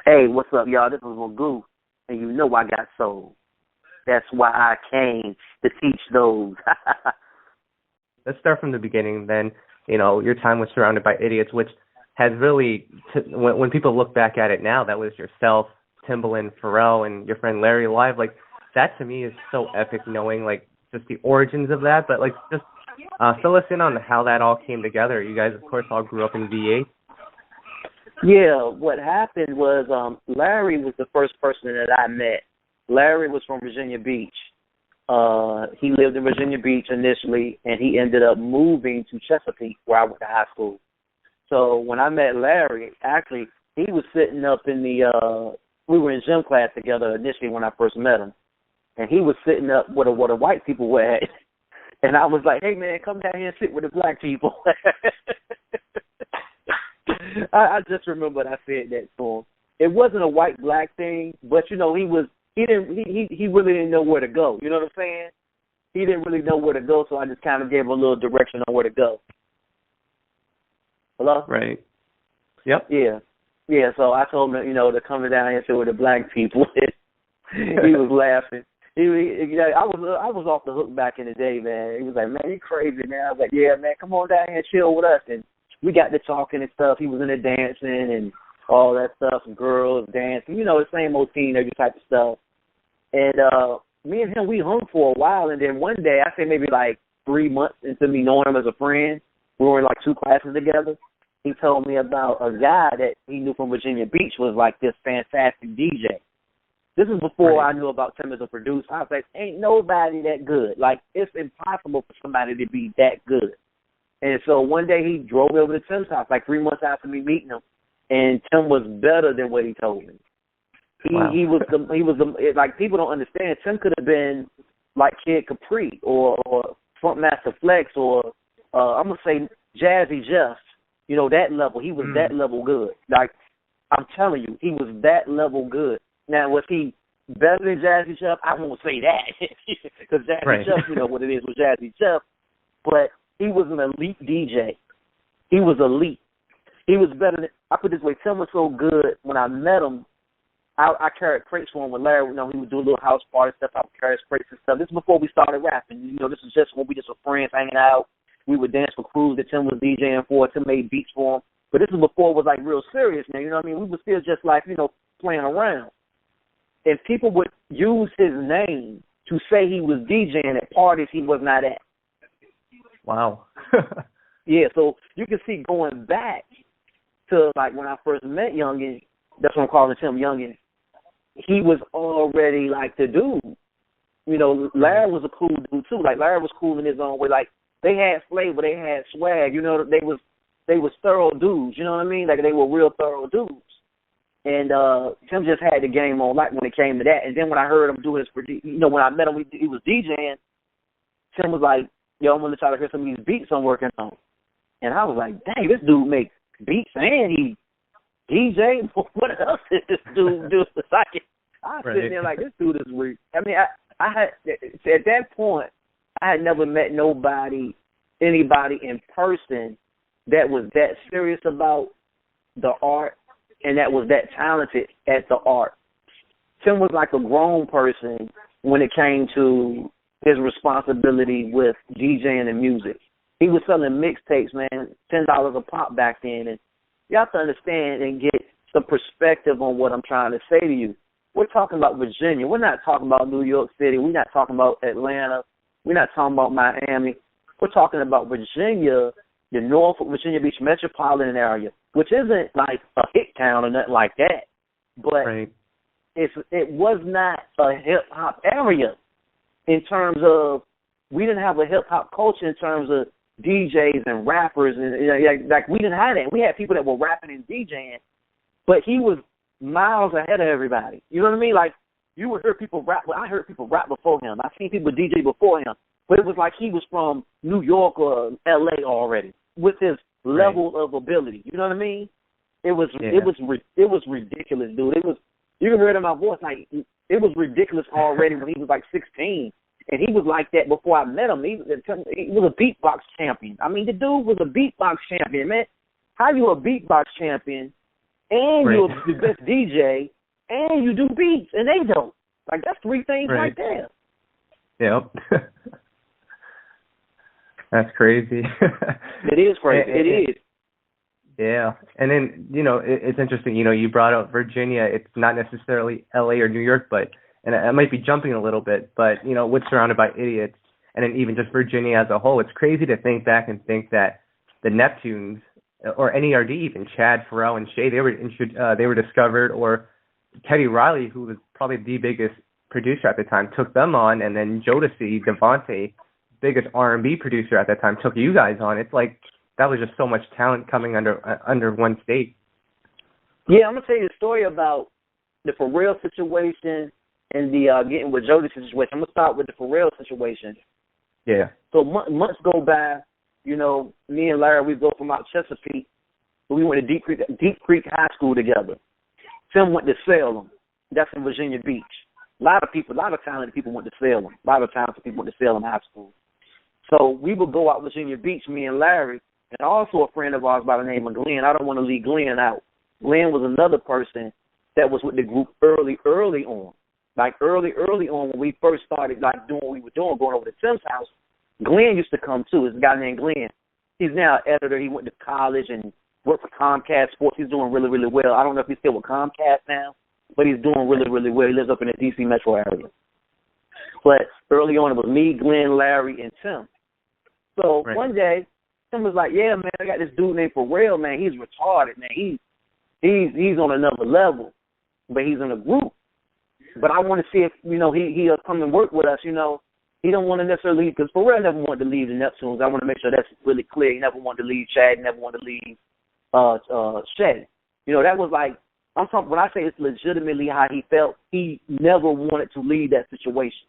Hey, what's up, y'all? This is Magoo, and you know I got soul. That's why I came to teach those. Let's start from the beginning. Then, your time was surrounded by idiots, which has really, when people look back at it now, that was yourself, Timbaland, Pharrell, and your friend Larry Live. Like, that to me is so epic knowing, like, just the origins of that. But, like, just fill us in on how that all came together. You guys, of course, all grew up in VA. Yeah, what happened was Larry was the first person that I met. Larry was from Virginia Beach. He lived in Virginia Beach initially, and he ended up moving to Chesapeake, where I went to high school. So when I met Larry, actually, he was sitting up in we were in gym class together initially when I first met him. And he was sitting up where the white people were at. And I was like, hey, man, come down here and sit with the black people. I just remember I said that to him. It wasn't a white-black thing, but, he really didn't know where to go. You know what I'm saying? He didn't really know where to go, so I just kind of gave him a little direction on where to go. Hello? Right. Yep. Yeah. Yeah, so I told him, to come down here and sit with the black people. He was laughing. I was off the hook back in the day, man. He was like, man, you crazy, man. I was like, yeah, man, come on down here and chill with us. And we got to talking and stuff. He was in there dancing and all that stuff, and girls dancing, the same old teenager type of stuff. And me and him, we hung for a while, and then one day, I say maybe like 3 months into me knowing him as a friend, we were in like 2 classes together. He told me about a guy that he knew from Virginia Beach was like this fantastic DJ. This is before I knew about Tim as a producer. I was like, ain't nobody that good. Like, it's impossible for somebody to be that good. And so one day he drove over to Tim's house, like 3 months after me meeting him, and Tim was better than what he told me. He was like, people don't understand. Tim could have been like Kid Capri or Funkmaster Flex or I'm gonna say Jazzy Jeff. That level. He was that level good. Like, I'm telling you, he was that level good. Now, was he better than Jazzy Jeff? I won't say that because Jazzy Jeff, you know what it is with Jazzy Jeff. But he was an elite DJ. He was elite. He was better than, I put it this way, Tim was so good when I met him, I carried crates for him with Larry. He would do a little house party stuff. I would carry crates and stuff. This is before we started rapping. This is just when we just were friends hanging out. We would dance for crews that Tim was DJing for. Tim made beats for him. But this is before it was like real serious now. You know what I mean? We were still just like, playing around. And people would use his name to say he was DJing at parties he was not at. Wow. Yeah, so you can see going back to like when I first met Youngin, that's what I'm calling Tim Youngin, he was already like the dude. Larry was a cool dude too. Like Larry was cool in his own way. Like they had flavor, they had swag. They was thorough dudes. You know what I mean? Like they were real thorough dudes. And Tim just had the game on like when it came to that. And then when I heard him do his, when I met him, he was DJing. Tim was like, yo, I'm going to try to hear some of these beats I'm working on. And I was like, dang, this dude makes beats and he DJ? What else did this dude do? I was sitting there like, this dude is weird. I mean, I had, at that point, I had never met anybody in person that was that serious about the art and that was that talented at the art. Tim was like a grown person when it came to his responsibility with DJing and music. He was selling mixtapes, man, $10 a pop back then. And you have to understand and get some perspective on what I'm trying to say to you. We're talking about Virginia. We're not talking about New York City. We're not talking about Atlanta. We're not talking about Miami. We're talking about Virginia, the Norfolk, Virginia Beach metropolitan area, which isn't like a hick town or nothing like that. But it was not a hip-hop area in terms of, we didn't have a hip-hop culture in terms of DJs and rappers. And like we didn't have that. We had people that were rapping and DJing, but he was miles ahead of everybody. You know what I mean? Like, you would hear people rap. Well, I heard people rap before him. I've seen people DJ before him. But it was like he was from New York or L.A. already with his level of ability. You know what I mean? It was ridiculous, dude. It was, you can hear it in my voice, like it was ridiculous already when he was like 16. And he was like that before I met him. He was a beatbox champion. I mean, the dude was a beatbox champion, man. How you a beatbox champion and you're the best DJ, and you do beats, and they don't. Like, that's three things right there. Yep. That's crazy. It is crazy. It is. Yeah. And then, it's interesting, you brought up Virginia. It's not necessarily LA or New York, and I might be jumping a little bit, but, we're surrounded by idiots. And then even just Virginia as a whole, it's crazy to think back and think that the Neptunes or NERD, even Chad, Pharrell, and Shay, they were discovered, or Teddy Riley, who was probably the biggest producer at the time, took them on, and then Jodeci, Devante, biggest R&B producer at that time, took you guys on. It's like that was just so much talent coming under one state. Yeah, I'm gonna tell you a story about the Pharrell situation and the getting with Jodeci situation. I'm gonna start with the Pharrell situation. Yeah. So months go by, me and Larry, we go from out Chesapeake, but we went to Deep Creek High School together. Tim went to Salem. That's in Virginia Beach. A lot of talented people went to Salem. A lot of talented people went to Salem High School. So we would go out Virginia Beach, me and Larry, and also a friend of ours by the name of Glenn. I don't want to leave Glenn out. Glenn was another person that was with the group early on. Like early on when we first started doing what we were doing, going over to Tim's house, Glenn used to come too. There's a guy named Glenn. He's now an editor. He went to college and worked for Comcast Sports. He's doing really, really well. I don't know if he's still with Comcast now, but he's doing really, really well. He lives up in the D.C. metro area. But early on, it was me, Glenn, Larry, and Tim. So one day, Tim was like, yeah, man, I got this dude named Pharrell, man. He's retarded, man. He's on another level, but he's in a group. But I want to see if, he'll come and work with us, He don't want to necessarily leave, because Pharrell never wanted to leave the Neptunes. I want to make sure that's really clear. He never wanted to leave Chad. He never wanted to leave Shay. That was like, I'm talking, when I say it's legitimately how he felt, he never wanted to leave that situation.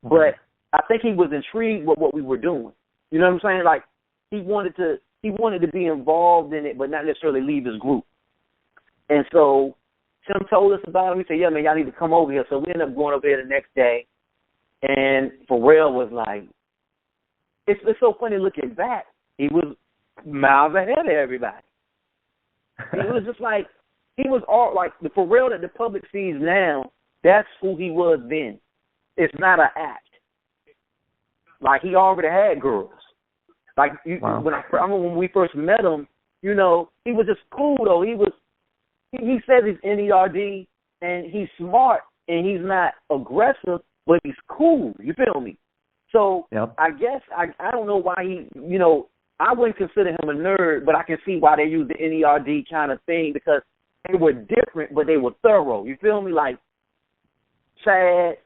But I think he was intrigued with what we were doing. You know what I'm saying? Like, he wanted to be involved in it, but not necessarily leave his group. And so Tim told us about it. We said, yeah, man, y'all need to come over here. So we ended up going over here the next day. And Pharrell was like, it's so funny looking back. He was miles ahead of everybody. It was just like, he was all like the Pharrell that the public sees now, that's who he was then. It's not an act. Like, he already had girls. Like, when we first met him, he was just cool, though. He says he's NERD, and he's smart, and he's not aggressive, but he's cool. You feel me? So I guess I don't know why I wouldn't consider him a nerd, but I can see why they use the NERD kind of thing, because they were different, but they were thorough. You feel me? Like, Chad,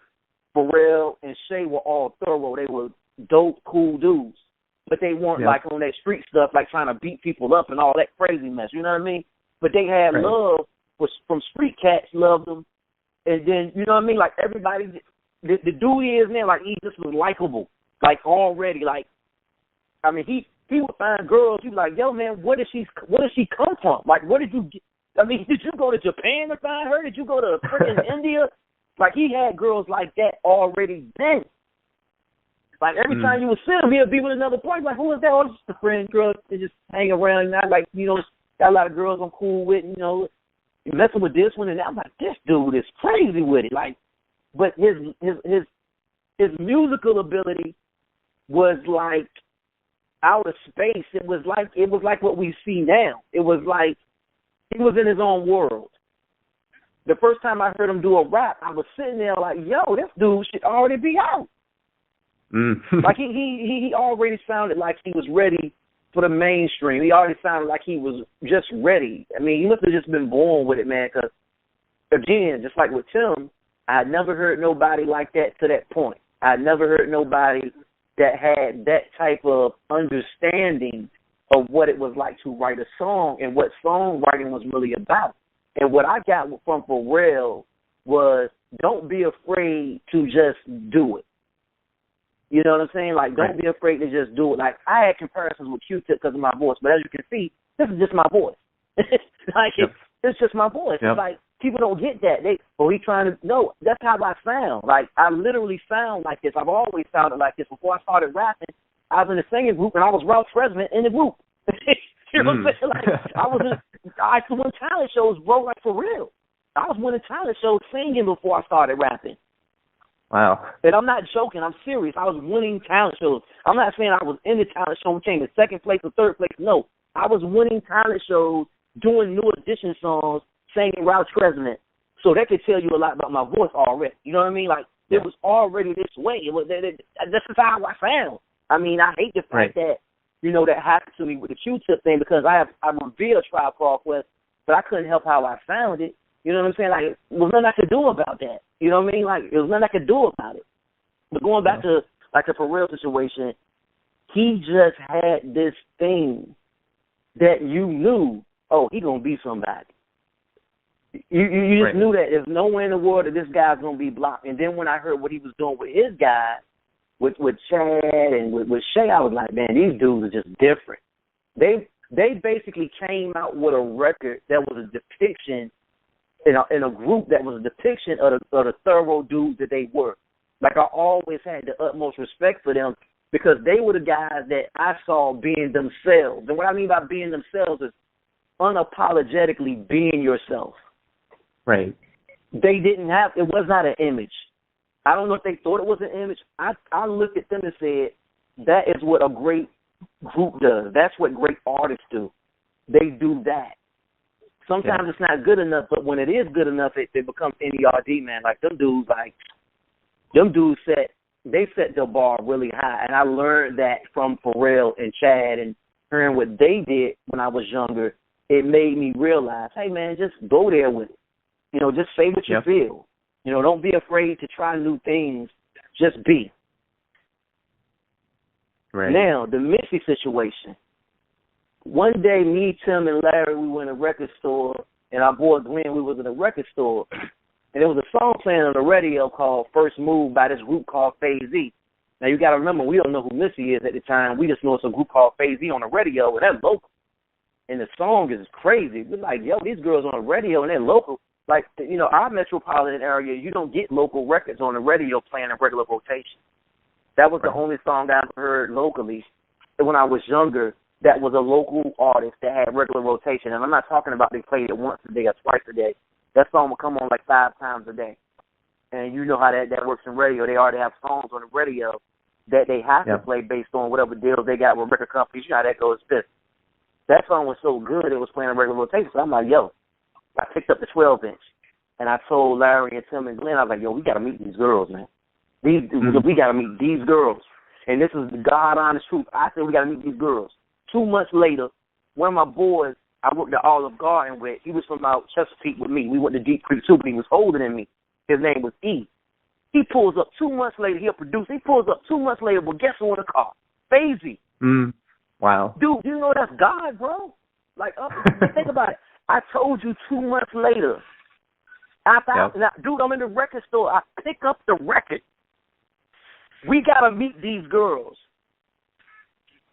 Pharrell, and Shay were all thorough. They were dope, cool dudes. But they weren't like on that street stuff, like trying to beat people up and all that crazy mess. You know what I mean? But they had love from street cats, loved them. And then, you know what I mean? Like, everybody, the dude is now, like, he just was likable. Like, already. Like, I mean, he would find girls. He'd be like, yo, man, where did she come from? Like, where did you get? I mean, did you go to Japan to find her? Did you go to freaking India? Like, he had girls like that already then. Like, every time you would see him, he'd be with another boy. Like, who is that? Oh, it's just a friend, girl. They just hang around. And I, like, got a lot of girls I'm cool with. You messing with this one and that. I'm like, this dude is crazy with it. Like, but his musical ability was like out of space. It was like what we see now. It was like he was in his own world. The first time I heard him do a rap, I was sitting there like, yo, this dude should already be out. Like, he already sounded like he was ready for the mainstream. He already sounded like he was just ready. I mean, he must have just been born with it, man, because, again, just like with Tim, I had never heard nobody like that to that point. I had never heard nobody that had that type of understanding of what it was like to write a song and what songwriting was really about. And what I got from Pharrell was, don't be afraid to just do it. You know what I'm saying? Like, don't be afraid to just do it. Like, I had comparisons with Q-Tip because of my voice, but as you can see, this is just my voice. It's just my voice. It's like, people don't get that. He's trying to, no, that's how I sound. Like, I literally sound like this. I've always sounded like this. Before I started rapping, I was in a singing group, and I was Ralph Tresvant in the group. You know what I'm saying? Like, I used to win talent shows, bro, like for real. I was winning talent shows singing before I started rapping. Wow. And I'm not joking. I'm serious. I was winning talent shows. I'm not saying I was in the talent show and came in second place or third place. No. I was winning talent shows, doing New Edition songs, singing Ralph Tresvant. So that could tell you a lot about my voice already. You know what I mean? Like, it was already this way. This is how I sound. I mean, I hate the fact that, you know, that happened to me with the Q-tip thing because I revered Tribe Called Quest, but I couldn't help how I sounded. You know what I'm saying? Like, there was nothing I could do about that. You know what I mean? Like, there was nothing I could do about it. But going back to, like, the Pharrell situation, he just had this thing that you knew, oh, he going to be somebody. You just knew that there's nowhere in the world that this guy's going to be blocked. And then when I heard what he was doing with his guys, with Chad and with Shay, I was like, man, these dudes are just different. They basically came out with a record that was a depiction in a group that was a depiction of the thorough dudes that they were. Like, I always had the utmost respect for them because they were the guys that I saw being themselves. And what I mean by being themselves is unapologetically being yourself. Right. They didn't have, it was not an image. I don't know if they thought it was an image. I looked at them and said, that is what a great group does. That's what great artists do. They do that. Sometimes it's not good enough, but when it is good enough, it becomes NERD, man. Like, them dudes set the bar really high. And I learned that from Pharrell and Chad, and hearing what they did when I was younger, it made me realize, hey, man, just go there with it. You know, just say what you feel. You know, don't be afraid to try new things. Just be. Right. Now, the Missy situation. One day, me, Tim, and Larry, we were in a record store, and our boy Glenn, we was in a record store, and there was a song playing on the radio called First Move by this group called Phase Z. Now, you got to remember, we don't know who Missy is at the time. We just know it's a group called Phase Z on the radio, and they're local. And the song is crazy. We're like, yo, these girls on the radio, and they're local. Like, you know, our metropolitan area, you don't get local records on the radio playing in regular rotation. That was the only song I ever heard locally when I was younger that was a local artist that had regular rotation. And I'm not talking about they played it once a day or twice a day. That song would come on like 5 times a day. And you know how that works in radio. They already have songs on the radio that they have to play based on whatever deals they got with record companies. You know how that goes. That song was so good, it was playing in regular rotation. So I'm like, yo, I picked up the 12-inch. And I told Larry and Tim and Glenn, I was like, yo, we got to meet these girls, man. We got to meet these girls. And this is the God-honest truth. I said we got to meet these girls. 2 months later, one of my boys I worked at Olive Garden with, he was from out Chesapeake with me. We went to Deep Creek too, but he was older than me. His name was E. He pulls up 2 months later. He'll produce. He pulls up 2 months later, but guess who in the car? Fazy. Wow. Dude, you know that's God, bro. Like, think about it. I told you 2 months later. Dude, I'm in the record store. I pick up the record. We got to meet these girls.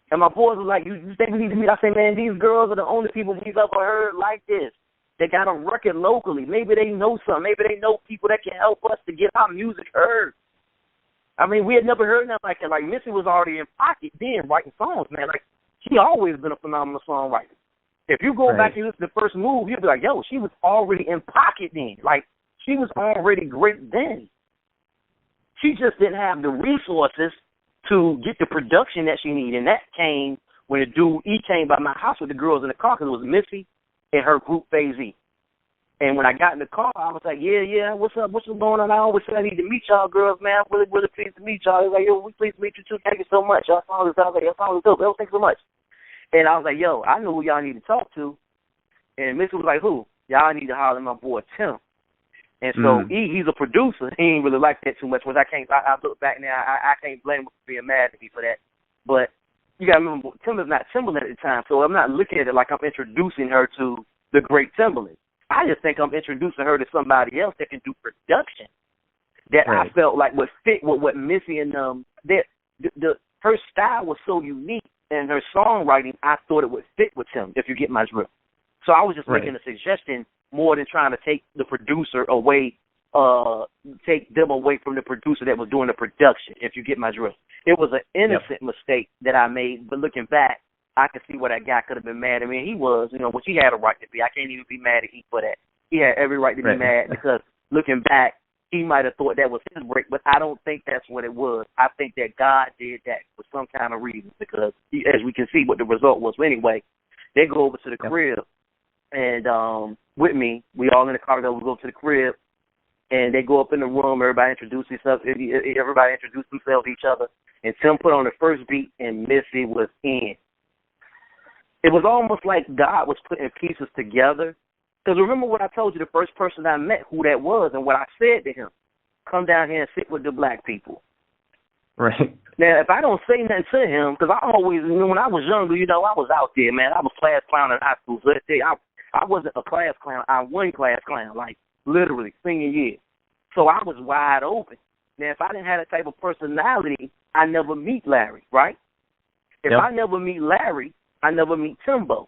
And my boys were like, you think we need to meet? I say, man, these girls are the only people we've ever heard like this. They got a record locally. Maybe they know something. Maybe they know people that can help us to get our music heard. I mean, we had never heard nothing like that. Like, Missy was already in pocket then writing songs, man. Like, she always been a phenomenal songwriter. If you go back and listen to the First Move, you'll be like, yo, she was already in pocket then. Like, she was already great then. She just didn't have the resources to get the production that she needed. And that came when he came by my house with the girls in the car, because it was Missy and her group Phase Z. And when I got in the car, I was like, yeah, what's up? What's going on? I always said I need to meet y'all girls, man. I'm really pleased to meet y'all. He was like, yo, we pleased to meet you too. Thank you so much. Y'all song is dope. Y'all song is dope. Yo, thanks so much. And I was like, yo, I know who y'all need to talk to. And Missy was like, who? Y'all need to holler at my boy Tim. And so he's a producer. He ain't really like that too much, which I look back now, I can't blame him for being mad at me for that. But you got to remember, Tim is not Timbaland at the time, so I'm not looking at it like I'm introducing her to the great Timbaland. I just think I'm introducing her to somebody else that can do production that I felt like would fit with what Missy and her style was so unique, and her songwriting, I thought it would fit with Tim, if you get my drift. So I was just making a suggestion more than trying to take the producer away, take them away from the producer that was doing the production, if you get my drift. It was an innocent mistake that I made, but looking back, I could see where that guy could have been mad. I mean, he was, which he had a right to be. I can't even be mad at he for that. He had every right to be mad because looking back, he might have thought that was his break, but I don't think that's what it was. I think that God did that for some kind of reason because, as we can see what the result was. But anyway, they go over to the crib, and with me, we all in the car together, we go to the crib, and they go up in the room, everybody introduced themselves to each other, and Tim put on the first beat, and Missy was in. It was almost like God was putting pieces together. Because remember what I told you, the first person I met, who that was, and what I said to him, come down here and sit with the black people. Right. Now, if I don't say nothing to him, because I always, when I was younger, I was out there, man. I was class clown in high school. So I wasn't a class clown. I won class clown, like literally, senior year. So I was wide open. Now, if I didn't have that type of personality, I never meet Larry, right? If I never meet Larry, I never meet Timbo.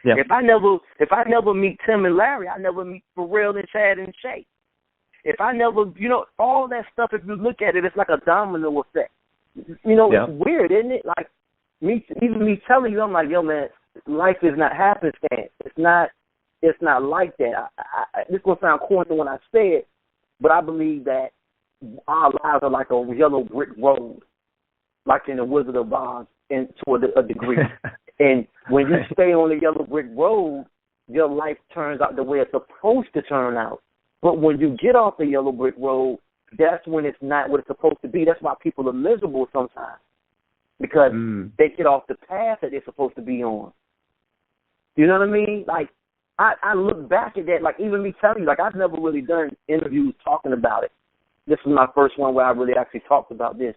Yep. If I never meet Tim and Larry, I never meet Pharrell and Chad and Shay. If I never, all that stuff, if you look at it, it's like a domino effect. It's weird, isn't it? Like, even me telling you, I'm like, yo, man, life is not happenstance. It's not like that. This is going to sound corny when I say it, but I believe that our lives are like a yellow brick road, like in The Wizard of Oz, and to a degree. And when you stay on the yellow brick road, your life turns out the way it's supposed to turn out. But when you get off the yellow brick road, that's when it's not what it's supposed to be. That's why people are miserable sometimes, because they get off the path that they're supposed to be on. You know what I mean? Like, I look back at that, like even me telling you, like I've never really done interviews talking about it. This is my first one where I really actually talked about this.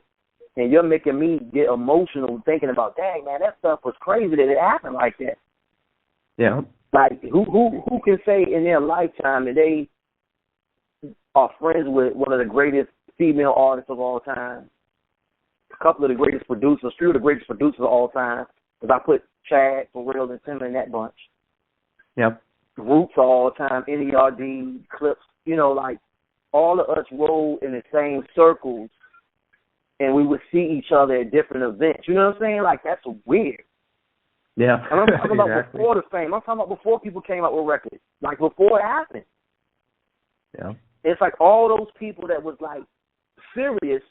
And you're making me get emotional thinking about, dang, man, that stuff was crazy that it happened like that. Yeah. Like, who can say in their lifetime that they are friends with one of the greatest female artists of all time, a couple of the greatest producers, few of the greatest producers of all time, because I put Chad, Pharrell, and Tim in that bunch. Yep. Roots all the time, NERD, Clips, like all of us roll in the same circles, and we would see each other at different events. You know what I'm saying? Like, that's weird. Yeah. And I'm talking about before the fame. I'm talking about before people came out with records. Like, before it happened. Yeah. It's like all those people that was, like, serious,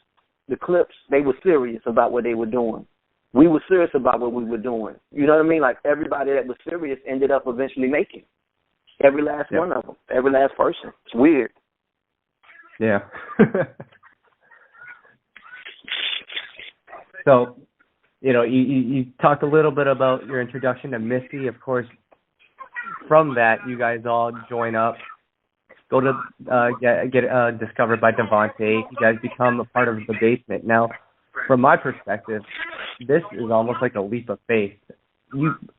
the Clips, they were serious about what they were doing. We were serious about what we were doing. You know what I mean? Like, everybody that was serious ended up eventually making. Every last one of them. Every last person. It's weird. Yeah. So, you talked a little bit about your introduction to Missy. Of course, from that, you guys all join up, go to get discovered by Devante. You guys become a part of the Bassment. Now, from my perspective, this is almost like a leap of faith.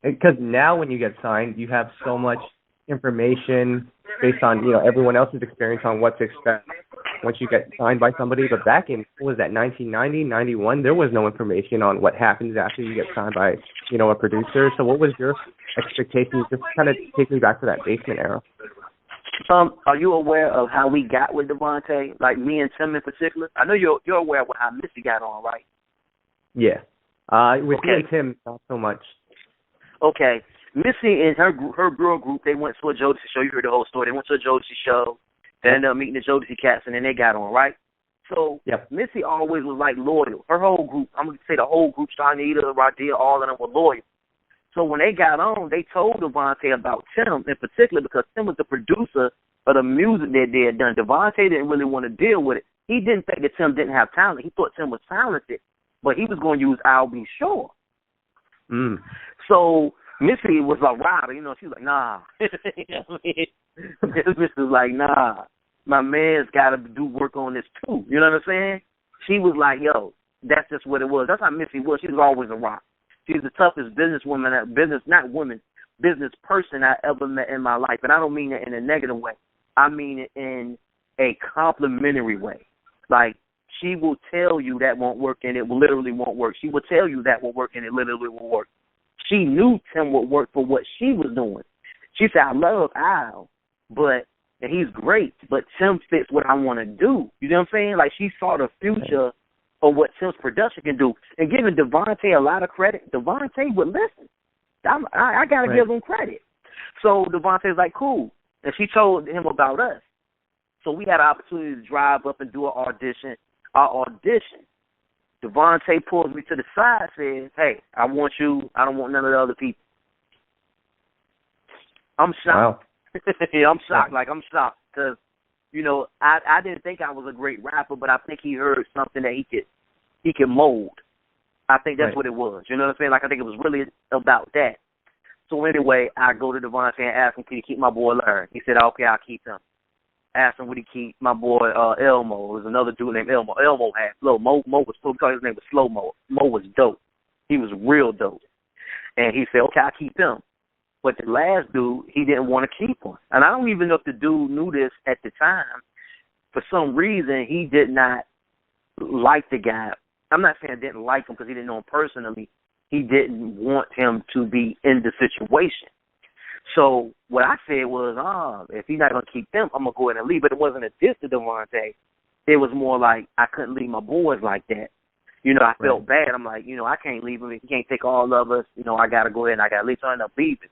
Because now when you get signed, you have so much information based on everyone else's experience on what to expect once you get signed by somebody. But back in, what was that, 1990, 91, there was no information on what happens after you get signed by a producer. So what was your expectations? Just kind of take me back to that Bassment era. Are you aware of how we got with Devante? Like me and Tim in particular? I know you're aware of how Missy got on, right? Yeah. With me and Tim, not so much. Okay. Missy and her girl group, they went to a Jodeci show. You heard the whole story. They went to a Jodeci show. They ended up meeting the Jodeci cats, and then they got on, right? So Missy always was, like, loyal. Her whole group, I'm going to say the whole group, Shanita, Radia, all of them were loyal. So when they got on, they told Devante about Tim in particular because Tim was the producer of the music that they had done. Devante didn't really want to deal with it. He didn't think that Tim didn't have talent. He thought Tim was talented, but he was going to use I'll Be Sure. So Missy was a rider, she was like, nah. Missy was like, nah, my man's got to do work on this too. You know what I'm saying? She was like, yo, that's just what it was. That's how Missy was. She was always a rock. She's the toughest business person I ever met in my life. And I don't mean it in a negative way. I mean it in a complimentary way. Like, she will tell you that won't work and it literally won't work. She will tell you that will work and it literally will work. She knew Tim would work for what she was doing. She said, I love Al, and he's great, but Tim fits what I want to do. You know what I'm saying? Like, she saw the future or what Tim's production can do. And giving Devante a lot of credit, Devante would listen. I got to give him credit. So Devante's like, cool. And she told him about us. So we had an opportunity to drive up and do an audition. Our audition, Devante pulls me to the side, says, hey, I want you. I don't want none of the other people. I'm shocked. Wow. Yeah, I'm shocked. Like, I'm shocked because, you know, I didn't think I was a great rapper, but I think he heard something that he could mold. I think that's what it was. You know what I'm saying? Like, I think it was really about that. So anyway, I go to Devante and ask him, can you keep my boy Larry? He said, okay, I'll keep him. Asked him, would he keep my boy Elmo? There's another dude named Elmo. Elmo had flow. Mo was slow because his name was Slow Mo. Mo was dope. He was real dope. And he said, okay, I'll keep him. But the last dude, he didn't want to keep him. And I don't even know if the dude knew this at the time. For some reason, he did not like the guy. I'm not saying I didn't like him because he didn't know him personally. He didn't want him to be in the situation. So what I said was, if he's not going to keep them, I'm going to go ahead and leave. But it wasn't a diss to Devante. It was more like I couldn't leave my boys like that. You know, I felt bad. I'm like, you know, I can't leave him. He can't take all of us. You know, I got to go ahead and I got to leave. So I ended up leaving.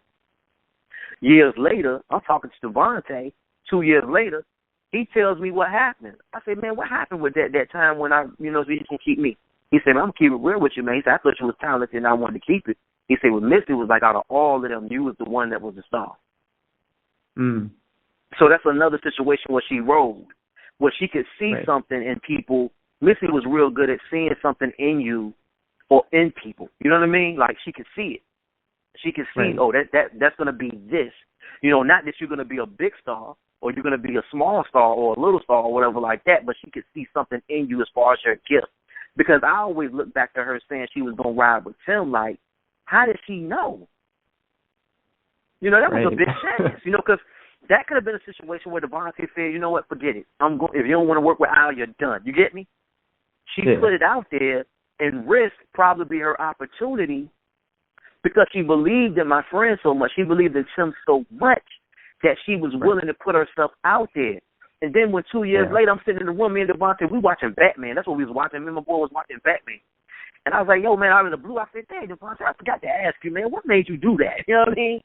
Years later, I'm talking to Devante. 2 years later, he tells me what happened. I said, man, what happened with that time when so you can keep me? He said, man, I'm going to keep it real with you, man. He said, I thought you was talented and I wanted to keep it. He said, well, Missy was like, out of all of them, you was the one that was the star. Mm. So that's another situation where she rolled, where she could see something in people. Missy was real good at seeing something in you or in people. You know what I mean? Like, she could see it. She could see, that's going to be this. You know, not that you're going to be a big star or you're going to be a small star or a little star or whatever like that, but she could see something in you as far as your gift. Because I always look back to her saying she was going to ride with Tim, like, how did she know? You know, that was a big chance, you know, because that could have been a situation where Devante said, you know what, forget it. If you don't want to work with Al, you're done. You get me? She put it out there and risked probably her opportunity because she believed in my friend so much. She believed in Tim so much that she was willing to put herself out there. And then when 2 years later, I'm sitting in the room, me and Devante, we watching Batman. That's what we was watching. Me and my boy was watching Batman. And I was like, yo, man, out of the blue, I said, dang, Devante, I forgot to ask you, man, what made you do that? You know what I mean?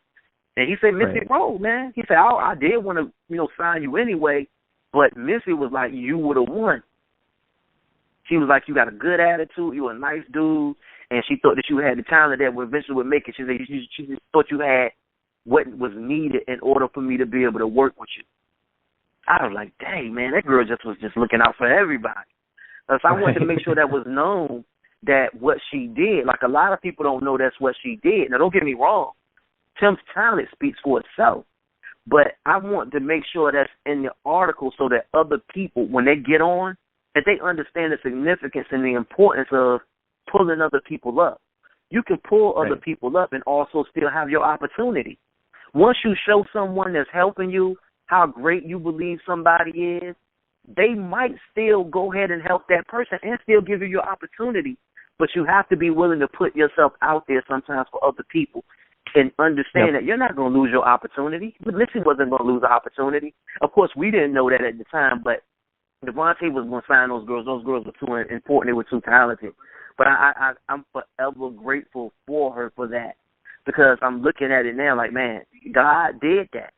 And he said, Missy rolled, man. He said, I did want to, you know, sign you anyway, but Missy was like, you would have won. She was like, you got a good attitude, you a nice dude, and she thought that you had the talent that would eventually would make it. She said, she just thought you had what was needed in order for me to be able to work with you. I was like, dang, man, that girl was just looking out for everybody. So I wanted to make sure that was known that what she did, like a lot of people don't know that's what she did. Now, don't get me wrong. Tim's talent speaks for itself. But I want to make sure that's in the article so that other people, when they get on, that they understand the significance and the importance of pulling other people up. You can pull other people up and also still have your opportunity. Once you show someone that's helping you how great you believe somebody is, they might still go ahead and help that person and still give you your opportunity. But you have to be willing to put yourself out there sometimes for other people and understand that you're not going to lose your opportunity. But Missy wasn't going to lose the opportunity. Of course, we didn't know that at the time, but Devante was going to sign those girls. Those girls were too important. They were too talented. But I'm forever grateful for her for that because I'm looking at it now like, man, God did that.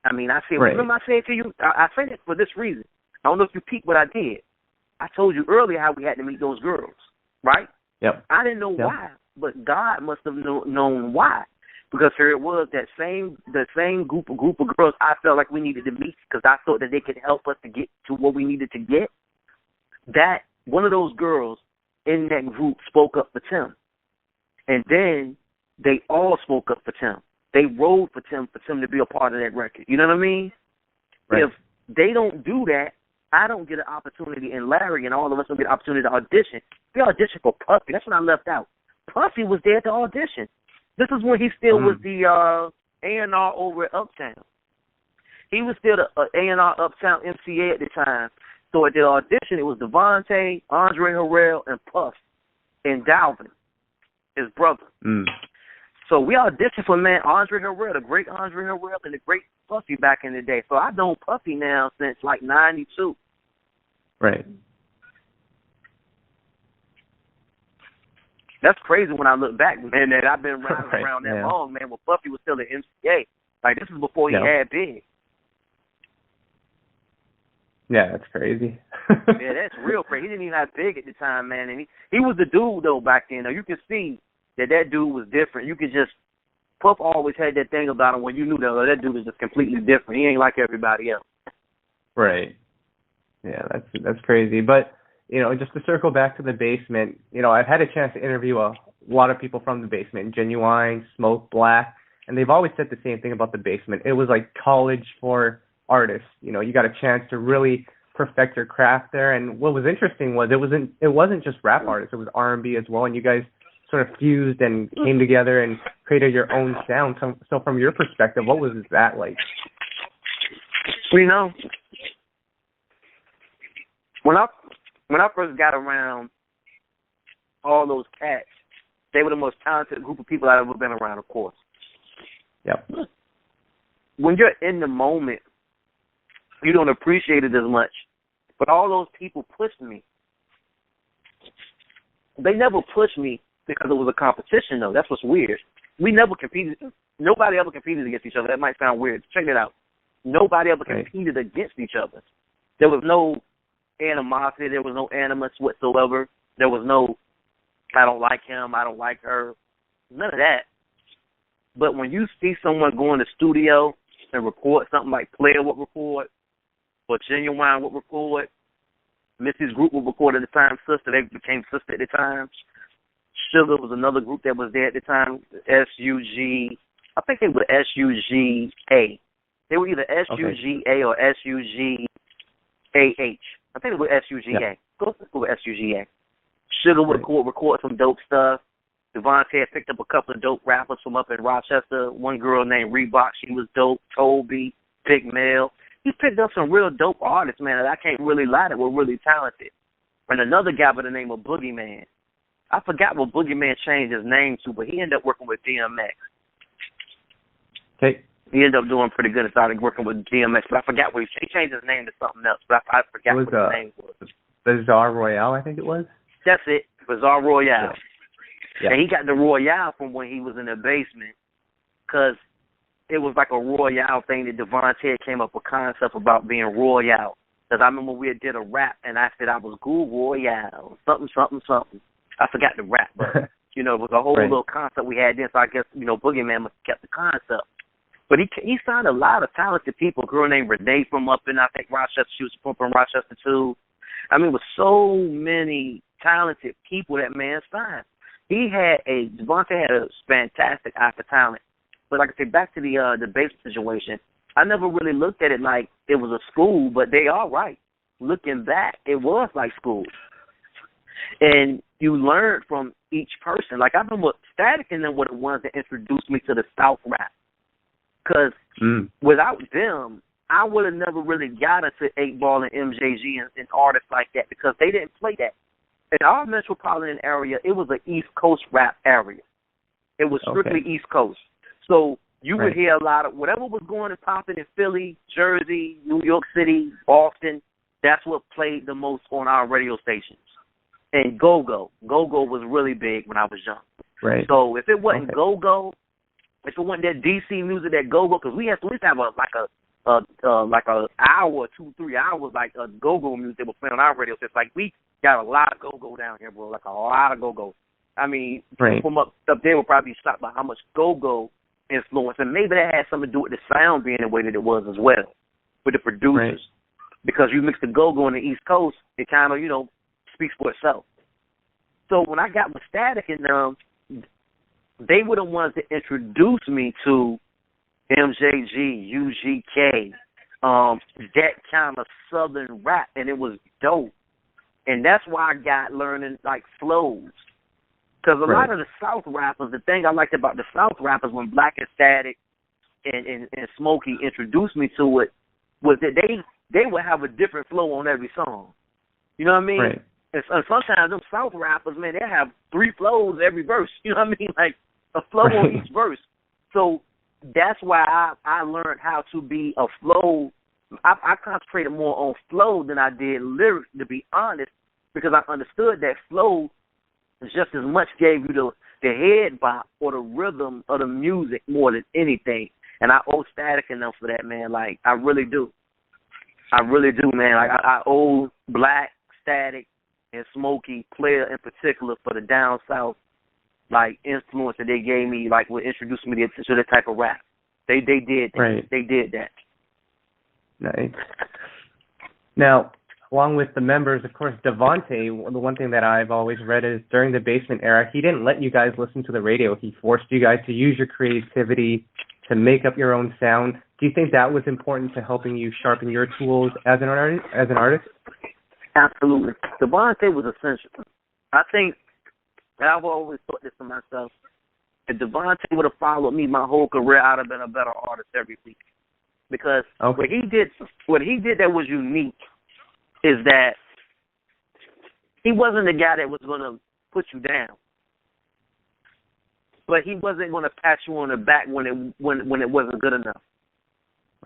I mean, I said, remember I said to you, I said it for this reason. I don't know if you peeked what I did. I told you earlier how we had to meet those girls, right? Yep. I didn't know why, but God must have known why. Because here it was, the same group of girls I felt like we needed to meet because I thought that they could help us to get to what we needed to get. That one of those girls in that group spoke up for Tim. And then they all spoke up for Tim. They rode for Tim to be a part of that record. You know what I mean? Right. If they don't do that, I don't get an opportunity, and Larry and all of us don't get an opportunity to audition. We auditioned for Puffy. That's what I left out. Puffy was there to audition. This is when he still was the A&R over at Uptown. He was still the A&R Uptown MCA at the time. So at the audition, it was Devante, Andre Harrell, and Puff, and Dalvin, his brother. Mm. So we auditioned for, Andre Harrell, the great Andre Harrell, and the great Puffy back in the day. So I've known Puffy now since, 92. Right. That's crazy when I look back, man, that I've been around that yeah. long, man, when Puffy was still at MCA. Like, this is before he had Big. Yeah, that's crazy. Yeah, that's real crazy. He didn't even have Big at the time, man, and he was the dude, though, back then. Though. You could see that dude was different. You could just, Puff always had that thing about him when you knew that dude was just completely different. He ain't like everybody else. Right. Yeah, that's crazy. But, just to circle back to the Basement, I've had a chance to interview a lot of people from the Basement, Genuine, Smoke, Black, and they've always said the same thing about the Basement. It was like college for artists. You got a chance to really perfect your craft there. And what was interesting was it wasn't just rap artists, it was R&B as well, and you guys sort of fused and came together and created your own sound. So from your perspective, what was that like? When I first got around all those cats, they were the most talented group of people I've ever been around, of course. Yep. When you're in the moment, you don't appreciate it as much. But all those people pushed me. They never pushed me because it was a competition, though. That's what's weird. We never competed. Nobody ever competed against each other. That might sound weird. Check it out. Nobody ever competed against each other. There was no animosity. There was no animus whatsoever. There was no, I don't like him, I don't like her. None of that. But when you see someone go in the studio and record something like Player would record, or Genuine would record, Missy's group would record at the time, Sister, they became Sister at the time. Sugar was another group that was there at the time, SUG. I think they were SUGA. They were either SUGA or SUGAH. I think it was SUGA. Yeah. Go with SUGA. Sugar would record some dope stuff. Devante had picked up a couple of dope rappers from up in Rochester. One girl named Reebok, she was dope. Toby, Big Mel. He picked up some real dope artists, man, that I can't really lie that were really talented. And another guy by the name of Boogeyman. I forgot what Boogeyman changed his name to, but he ended up working with DMX. Okay. He ended up doing pretty good and started working with DMX, but I forgot what he changed his name to something else, but I forgot what his name was. Bizarre Royale, I think it was. That's it, Bizarre Royale. Yeah. And he got the Royale from when he was in the Basement, because it was like a Royale thing that Devante came up with concept about being Royale. Because I remember we did a rap, and I said I was Goo Royale, something, something, something. I forgot the rap, but, it was a whole little concept we had then, so I guess, Boogeyman must have kept the concept. But he signed a lot of talented people. A girl named Renee from up in, I think, Rochester. She was from Rochester, too. I mean, with so many talented people that man signed. Devante had a fantastic eye for talent. But like I said, back to the Basement situation, I never really looked at it like it was a school, but they are right. Looking back, it was like school. And you learned from each person. Like, I remember Static and them were the ones that introduced me to the South rap. Because without them, I would have never really got into 8 Ball and MJG and artists like that, because they didn't play that. In our metropolitan area, it was an East Coast rap area. It was strictly East Coast. So you would hear a lot of whatever was going and popping in Philly, Jersey, New York City, Boston. That's what played the most on our radio stations. And go-go. Go-go was really big when I was young. Right. So if it wasn't go-go, if it wasn't that DC music, that go-go, because we used to have like a hour, 2-3 hours, like a go-go music that was playing on our radio. So it's like we got a lot of go-go down here, bro, like a lot of go-go. I mean, people from up there will probably be shocked by how much go-go influence, and maybe that had something to do with the sound being the way that it was as well, with the producers. Because you mix the go-go on the East Coast, it kind of, speaks for itself. So when I got with Static and them, they were the ones that introduced me to MJG, UGK, that kind of Southern rap, and it was dope. And that's why I got learning, like, flows. Because a lot of the South rappers, the thing I liked about the South rappers when Black and Static and Smokey introduced me to it was that they would have a different flow on every song. You know what I mean? Right. And sometimes them South rappers, man, they have 3 flows every verse. You know what I mean? Like a flow on each verse. So that's why I learned how to be a flow. I concentrated more on flow than I did lyrics, to be honest, because I understood that flow just as much gave you the head bop or the rhythm of the music more than anything. And I owe Static enough for that, man. Like, I really do. I really do, man. Like, I owe Black, Static, and Smokey, Player in particular, for the down south, like, influence that they gave me, like, what introduced me to that type of rap. They did that. Right. They did that. Nice. Now, along with the members, of course, Devante, the one thing that I've always read is during the Basement era, he didn't let you guys listen to the radio. He forced you guys to use your creativity to make up your own sound. Do you think that was important to helping you sharpen your tools as an artist? Absolutely. Devante was essential. I think, and I've always thought this to myself, if Devante would have followed me my whole career, I'd have been a better artist every week. Because what he did that was unique is that he wasn't the guy that was going to put you down, but he wasn't going to pat you on the back when it wasn't good enough.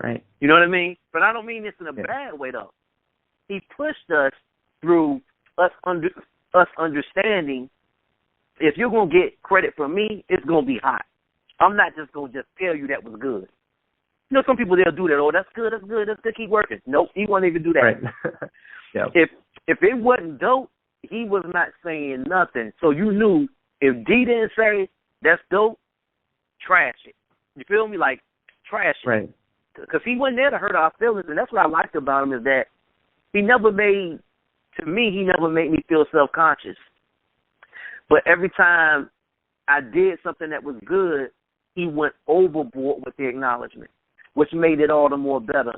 Right. You know what I mean? But I don't mean this in a bad way, though. He pushed us through us understanding if you're going to get credit from me, it's going to be hot. I'm not just going to just tell you that was good. You know, some people, they'll do that. Oh, that's good, keep working. Nope, he won't even do that. Right. Yep. If it wasn't dope, he was not saying nothing. So you knew if D didn't say that's dope, trash it. You feel me? Like, trash it. Right. Because he wasn't there to hurt our feelings, and that's what I liked about him is that he never made me feel self-conscious. But every time I did something that was good, he went overboard with the acknowledgement, which made it all the more better.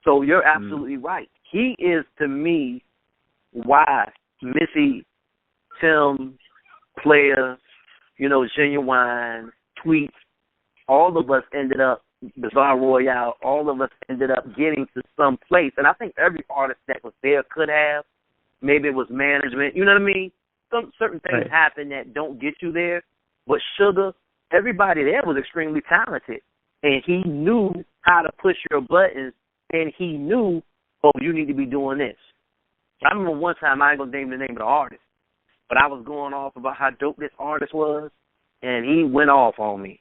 So you're absolutely right. He is, to me, why Missy, Tim, Player, Genuine, Tweet, all of us ended up, Bizarre Royale, all of us ended up getting to some place. And I think every artist that was there could have. Maybe it was management. You know what I mean? Some certain things happen that don't get you there. But Sugar, everybody there was extremely talented. And he knew how to push your buttons. And he knew, oh, you need to be doing this. I remember one time, I ain't going to name the name of the artist, but I was going off about how dope this artist was, and he went off on me.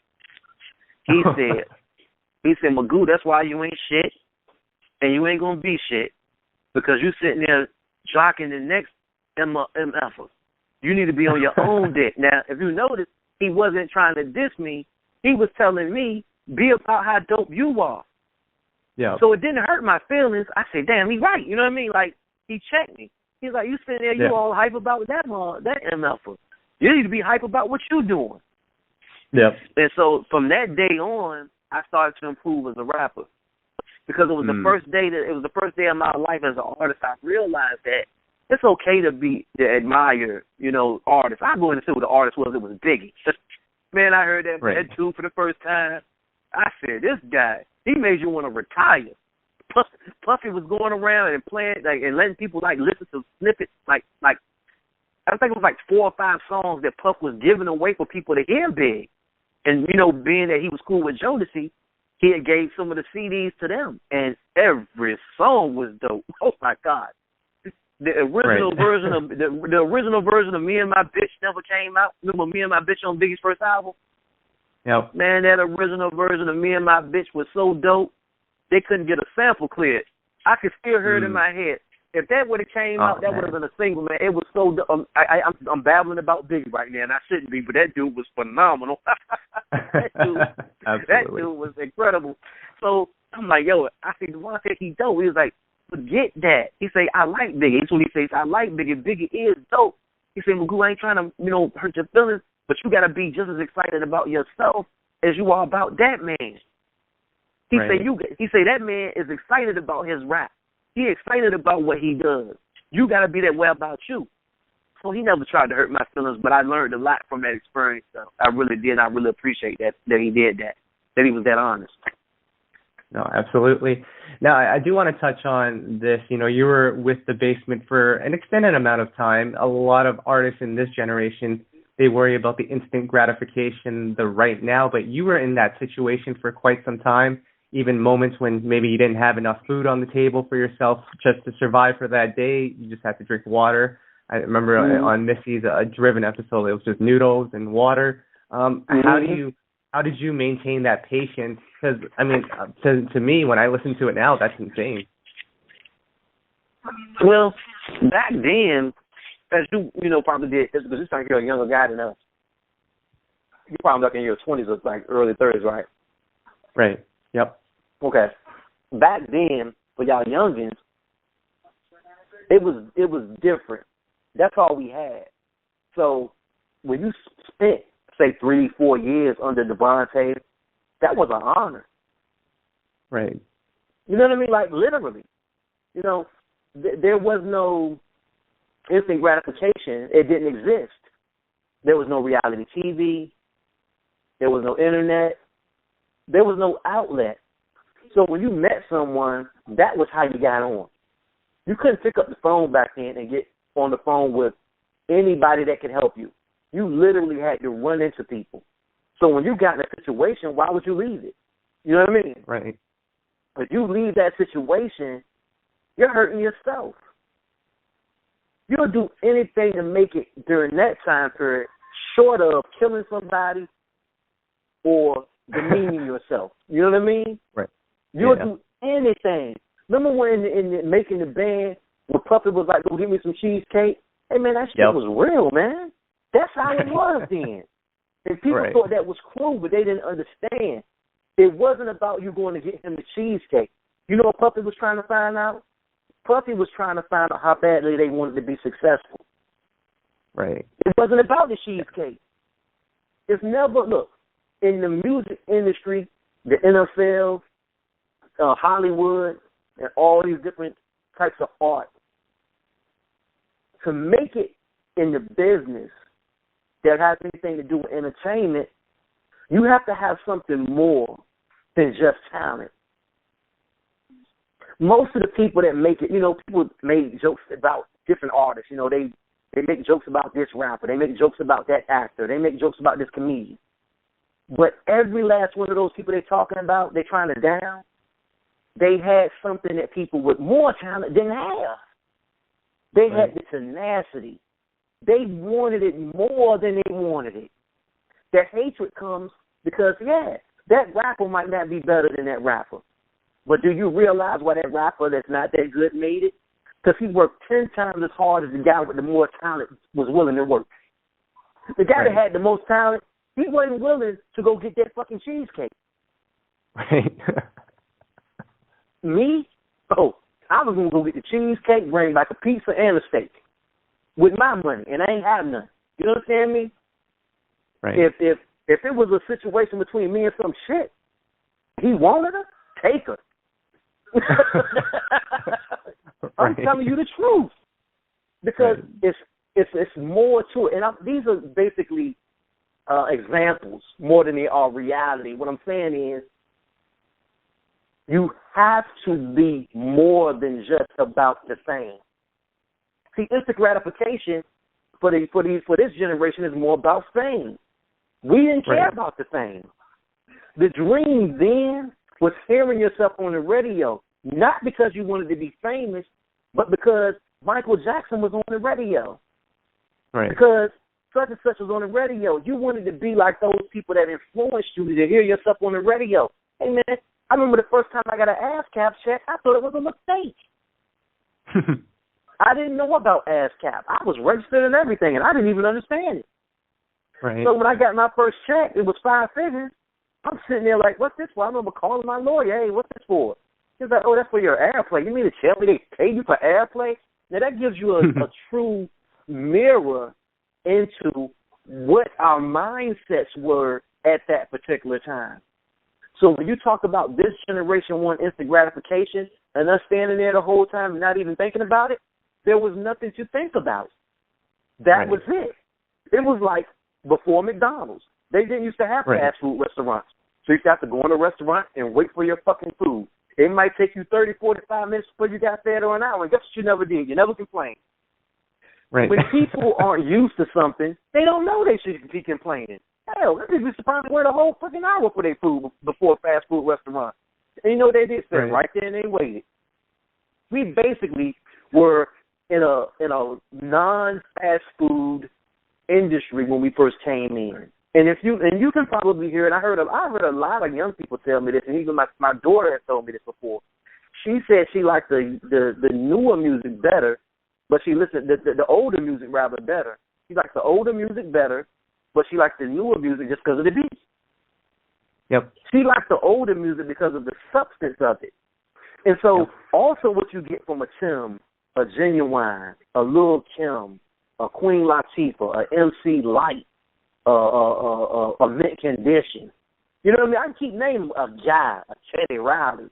He said, Magoo, that's why you ain't shit, and you ain't going to be shit, because you sitting there jocking the next MFer. You need to be on your own dick. Now, if you notice, he wasn't trying to diss me. He was telling me, be about how dope you are. Yeah. So it didn't hurt my feelings. I said, damn, he's right. You know what I mean? Like, he checked me. He's like, you sitting there, you all hype about that MFer. You need to be hype about what you doing. Yep. And so from that day on, I started to improve as a rapper. Because it was the first day of my life as an artist. I realized that it's okay to admire, artists. I go in and see what the artist was. It was Biggie. Man, I heard that dude for the first time. I said, this guy, he made you want to retire. Puffy was going around and playing, and letting people listen to snippets, I think it was 4 or 5 songs that Puff was giving away for people to hear Big. And being that he was cool with Jodeci, he had gave some of the CDs to them, and every song was dope. Oh my God! The original version of Me and My Bitch never came out. Remember Me and My Bitch on Biggie's first album? Yep. Man, that original version of Me and My Bitch was so dope. They couldn't get a sample cleared. I could still hear it in my head. If that would have came out, that would have been a single, man. It was so I'm babbling about Biggie right now, and I shouldn't be, but that dude was phenomenal. that dude was incredible. So I'm like, yo, I see Devante, he dope. He was like, forget that. He say, I like Biggie. That's what he says. I like Biggie. Biggie is dope. He said, Magoo, I ain't trying to, hurt your feelings, but you got to be just as excited about yourself as you are about that man. He say that man is excited about his rap. He excited about what he does. You got to be that way about you. So he never tried to hurt my feelings, but I learned a lot from that experience. So I really did. I really appreciate that he did that he was that honest. No, absolutely. Now, I do want to touch on this. You were with the Basement for an extended amount of time. A lot of artists in this generation, they worry about the instant gratification, the right now, but you were in that situation for quite some time. Even moments when maybe you didn't have enough food on the table for yourself just to survive for that day. You just had to drink water. I remember on Missy's Driven episode, it was just noodles and water. How did you maintain that patience? Because I mean, to me, when I listen to it now, that's insane. Well, back then, as you know, probably did, because you're like you're a younger guy than us. You're probably like in your 20s or like early 30s, right? Right. Yep. Okay. Back then, for y'all youngins, it was different. That's all we had. So when you spent, say, 3-4 years under Devante, that was an honor. Right. You know what I mean? Like, literally. You know, there was no instant gratification. It didn't exist. There was no reality TV. There was no internet. There was no outlet. So when you met someone, that was how you got on. You couldn't pick up the phone back then and get on the phone with anybody that could help you. You literally had to run into people. So when you got in a situation, why would you leave it? You know what I mean? Right. If you leave that situation, you're hurting yourself. You'll do anything to make it during that time period, short of killing somebody or demeaning yourself. You know what I mean? Right. You'll do anything. Remember when in making the band, when Puffy was like, go give me some cheesecake? Hey, man, that shit was real, man. That's how it was then. And people thought that was cool, but they didn't understand. It wasn't about you going to get him the cheesecake. You know what Puffy was trying to find out? Puffy was trying to find out how badly they wanted to be successful. Right. It wasn't about the cheesecake. It's never, look, in the music industry, the NFL, Hollywood, and all these different types of art, to make it in the business that has anything to do with entertainment, you have to have something more than just talent. Most of the people that make it, you know, people make jokes about different artists. You know, they make jokes about this rapper. They make jokes about that actor. They make jokes about this comedian. But every last one of those people they're talking about, they're trying to down, they had something that people with more talent didn't have. They had the tenacity. They wanted it more than they wanted it. That hatred comes because, that rapper might not be better than that rapper. But do you realize why that rapper that's not that good made it? Because he worked 10 times as hard as the guy with the more talent was willing to work. The guy that had the most talent, he wasn't willing to go get that fucking cheesecake. Right. Me? Oh, I was going to go get the cheesecake, bring like a pizza and a steak with my money, and I ain't have none. You understand me? Right. If it was a situation between me and some shit, he wanted her, take her. I'm telling you the truth. Because it's more to it. And these are basically examples more than they are reality. What I'm saying is you have to be more than just about the fame. See, instant gratification for this generation is more about fame. We didn't care about the fame. The dream then was hearing yourself on the radio, not because you wanted to be famous, but because Michael Jackson was on the radio. Right. Because such and such was on the radio. You wanted to be like those people that influenced you to hear yourself on the radio. Hey, man, I remember the first time I got an ASCAP check, I thought it was a mistake. I didn't know about ASCAP. I was registered and everything, and I didn't even understand it. Right. So when I got my first check, it was 5 figures. I'm sitting there like, what's this for? I remember calling my lawyer, hey, what's this for? He's like, oh, that's for your airplay. You mean to tell me they pay you for airplay? Now, that gives you a true mirror into what our mindsets were at that particular time. So when you talk about this generation one instant gratification and us standing there the whole time and not even thinking about it, there was nothing to think about. That was it. It was like before McDonald's. They didn't used to have fast food restaurants. So you used to have to go in a restaurant and wait for your fucking food. It might take you 30, 45 minutes before you got fed or an hour. And guess what you never did? You never complained. Right. When people aren't used to something, they don't know they should be complaining. Hell, they be surprised to wait a whole fucking hour for their food before a fast food restaurant. And you know what they did? Sat right there and they waited. We basically were in a non-fast food industry when we first came in. And you can probably hear it. I heard a lot of young people tell me this, and even my daughter has told me this before. She said she liked the newer music better, but she listened the older music rather better. She likes the older music better, but she likes the newer music just because of the beat. Yep. She likes the older music because of the substance of it. And so also what you get from a Tim, a Genuine, a Lil' Kim, a Queen Latifah, a MC Light, a Mint Condition. You know what I mean? I can keep naming a Jai, a Teddy Riley.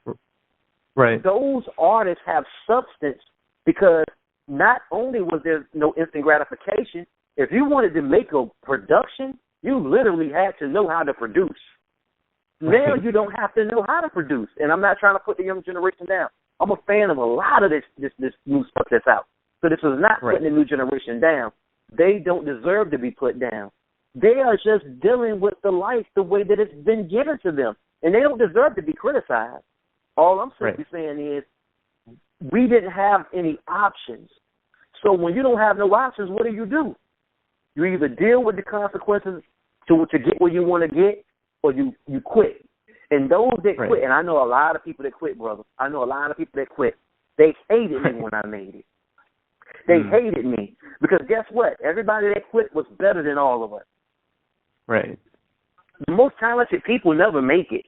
Right. Those artists have substance because not only was there no instant gratification, if you wanted to make a production, you literally had to know how to produce. Now you don't have to know how to produce. And I'm not trying to put the young generation down. I'm a fan of a lot of this new stuff that's out. So this is not putting the new generation down. They don't deserve to be put down. They are just dealing with the life the way that it's been given to them. And they don't deserve to be criticized. All I'm simply saying is we didn't have any options. So when you don't have no options, what do? You either deal with the consequences to get where you want to get, or you quit. And those that quit, and I know a lot of people that quit, brother. I know a lot of people that quit. They hated me when I made it. They hated me because guess what? Everybody that quit was better than all of us. Right. The most talented people never make it.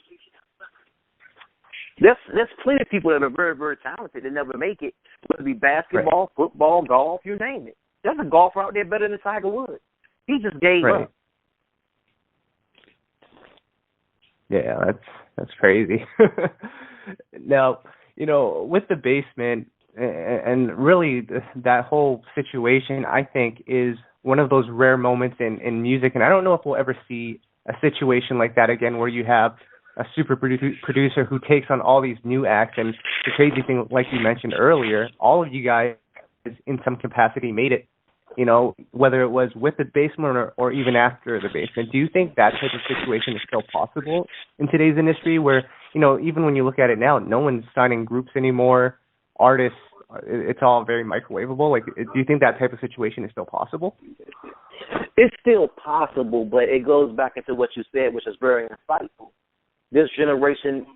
There's plenty of people that are very, very talented that never make it. Whether it be basketball, football, golf, you name it. There's a golfer out there better than Tiger Woods. He just gave up. Yeah, that's crazy. Now, with the Basement and really that whole situation, I think is one of those rare moments in music, and I don't know if we'll ever see a situation like that again where you have a super producer who takes on all these new acts. And the crazy thing, like you mentioned earlier, all of you guys in some capacity made it, whether it was with the Basement or even after the Basement. Do you think that type of situation is still possible in today's industry where, even when you look at it now, no one's signing groups anymore, artists, it's all very microwavable? Like, do you think that type of situation is still possible? It's still possible, but it goes back into what you said, which is very insightful. This generation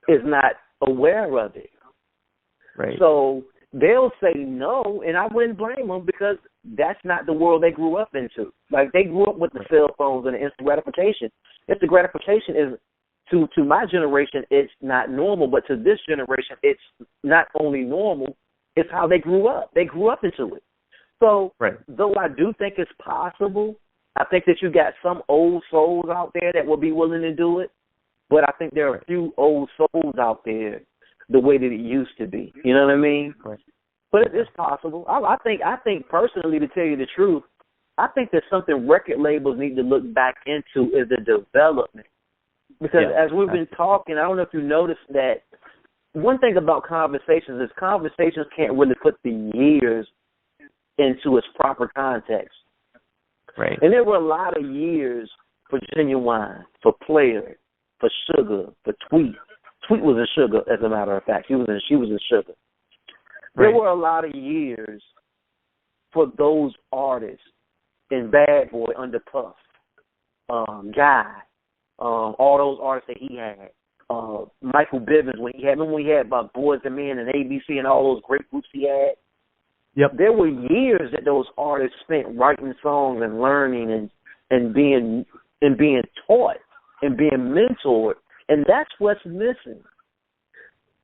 is not aware of it. Right. So they'll say no, and I wouldn't blame them because that's not the world they grew up into. Like, they grew up with the cell phones and the instant gratification. Instant gratification is, to my generation, it's not normal, but to this generation, it's not only normal, it's how they grew up. They grew up into it. So though I do think it's possible, I think that you got some old souls out there that will be willing to do it, but I think there are a few old souls out there the way that it used to be. You know what I mean? Right. But it's possible. I think personally, to tell you the truth, I think there's something record labels need to look back into is the development. Because as we've been talking, I don't know if you noticed that one thing about conversations is conversations can't really put the years into its proper context. Right. And there were a lot of years for Genuine, for Player, for Sugar, for Tweet. Tweet was in Sugar, as a matter of fact. She was in Sugar. There were a lot of years for those artists in Bad Boy, Under Puff, Guy, all those artists that he had, Michael Bivins, remember when he had about Boys and Men and ABC and all those great groups he had? Yep. There were years that those artists spent writing songs and learning and being taught and being mentored, and that's what's missing.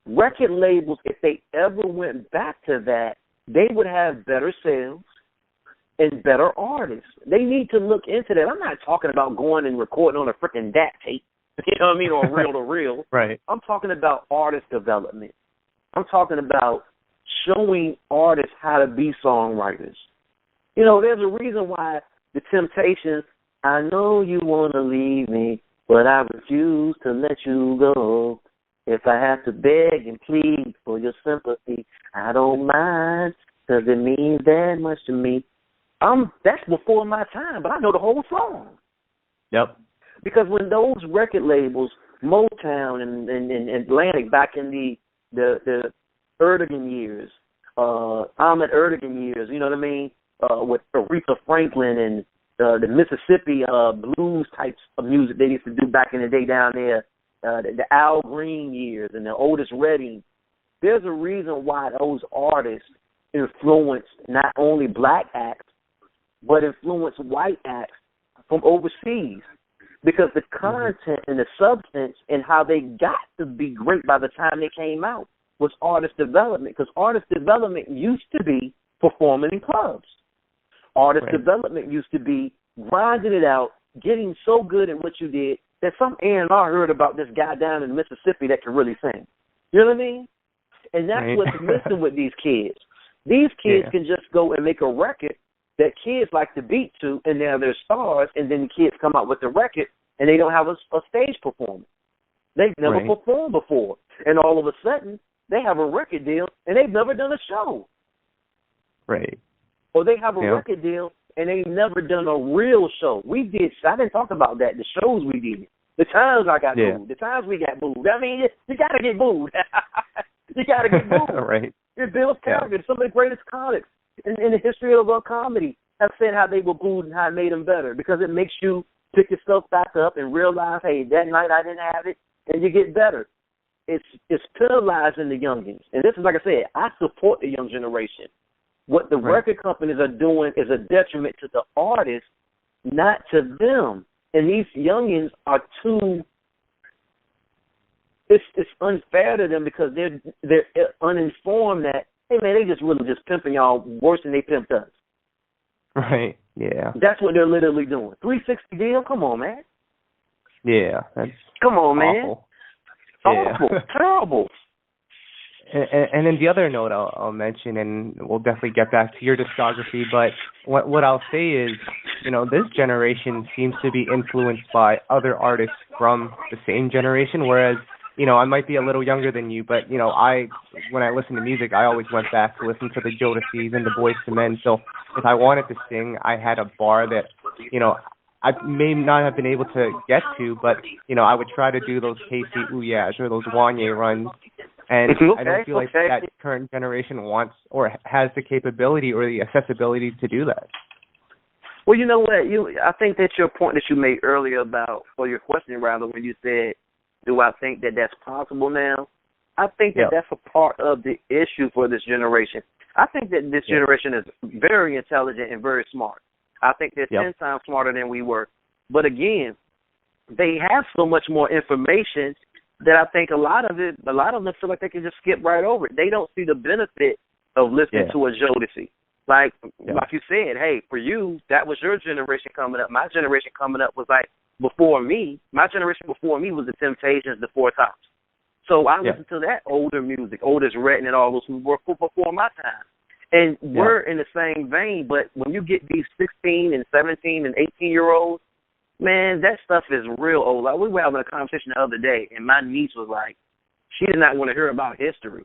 Record labels, if they ever went back to that, they would have better sales and better artists. They need to look into that. I'm not talking about going and recording on a freaking DAT tape, you know what I mean, or reel to reel. Right. I'm talking about artist development. I'm talking about showing artists how to be songwriters. There's a reason why the Temptations, I know you want to leave me, but I refuse to let you go. If I have to beg and plead for your sympathy, I don't mind, because it means that much to me. That's before my time, but I know the whole song. Yep. Because when those record labels, Motown and Atlantic back in the Erdogan years, Ahmed Erdogan years, you know what I mean, with Aretha Franklin and the Mississippi blues types of music they used to do back in the day down there, the Al Green years and the Otis Redding. There's a reason why those artists influenced not only black acts, but influenced white acts from overseas, because the content and the substance and how they got to be great by the time they came out was artist development, because artist development used to be performing in clubs. Artist development used to be grinding it out, getting so good at what you did that some A&R heard about this guy down in Mississippi that can really sing. You know what I mean? And that's what's missing with these kids. These kids can just go and make a record that kids like to beat to, and now they're stars, and then the kids come out with the record, and they don't have a stage performance. They've never performed before. And all of a sudden, they have a record deal, and they've never done a show. Right. Or they have a record deal, and they've never done a real show. I didn't talk about that, the shows we did. The times I got booed. The times we got booed. I mean, you got to get booed. You got to get booed. Right. It builds character. Some of the greatest comics in the history of comedy have said how they were booed and how it made them better, because it makes you pick yourself back up and realize, hey, that night I didn't have it, and you get better. It's penalizing the youngins. And this is, like I said, I support the young generation. What the record companies are doing is a detriment to the artists, not to them. And these youngins are too. It's unfair to them, because they're uninformed that, hey man, they just pimping y'all worse than they pimped us. Right. Yeah. That's what they're literally doing. 360 deal. Come on, man. Yeah. That's come on, man. Awful. Awful. Terrible. And then the other note I'll mention, and we'll definitely get back to your discography, but what I'll say is, this generation seems to be influenced by other artists from the same generation, whereas, I might be a little younger than you, but, when I listen to music, I always went back to listen to the Jodeci's and the Boyz II Men, so if I wanted to sing, I had a bar that, I may not have been able to get to, but, I would try to do those Casey Uyas or those Wanye runs. And I don't feel like that current generation wants or has the capability or the accessibility to do that. Well, you know what? I think that your point that you made earlier about, or your question rather, when you said, do I think that that's possible now? I think that that's a part of the issue for this generation. I think that this generation is very intelligent and very smart. I think they're 10 times smarter than we were. But again, they have so much more information that I think a lot of them feel like they can just skip right over it. They don't see the benefit of listening to a Jodeci. Like you said, hey, for you, that was your generation coming up. My generation coming up was like before me. My generation before me was the Temptations, the Four Tops. So I listened to that older music, Otis Redding and all those who were before my time. And we're in the same vein, but when you get these 16 and 17 and 18-year-olds, man, that stuff is real old. Like, we were having a conversation the other day, and my niece was like, she did not want to hear about history.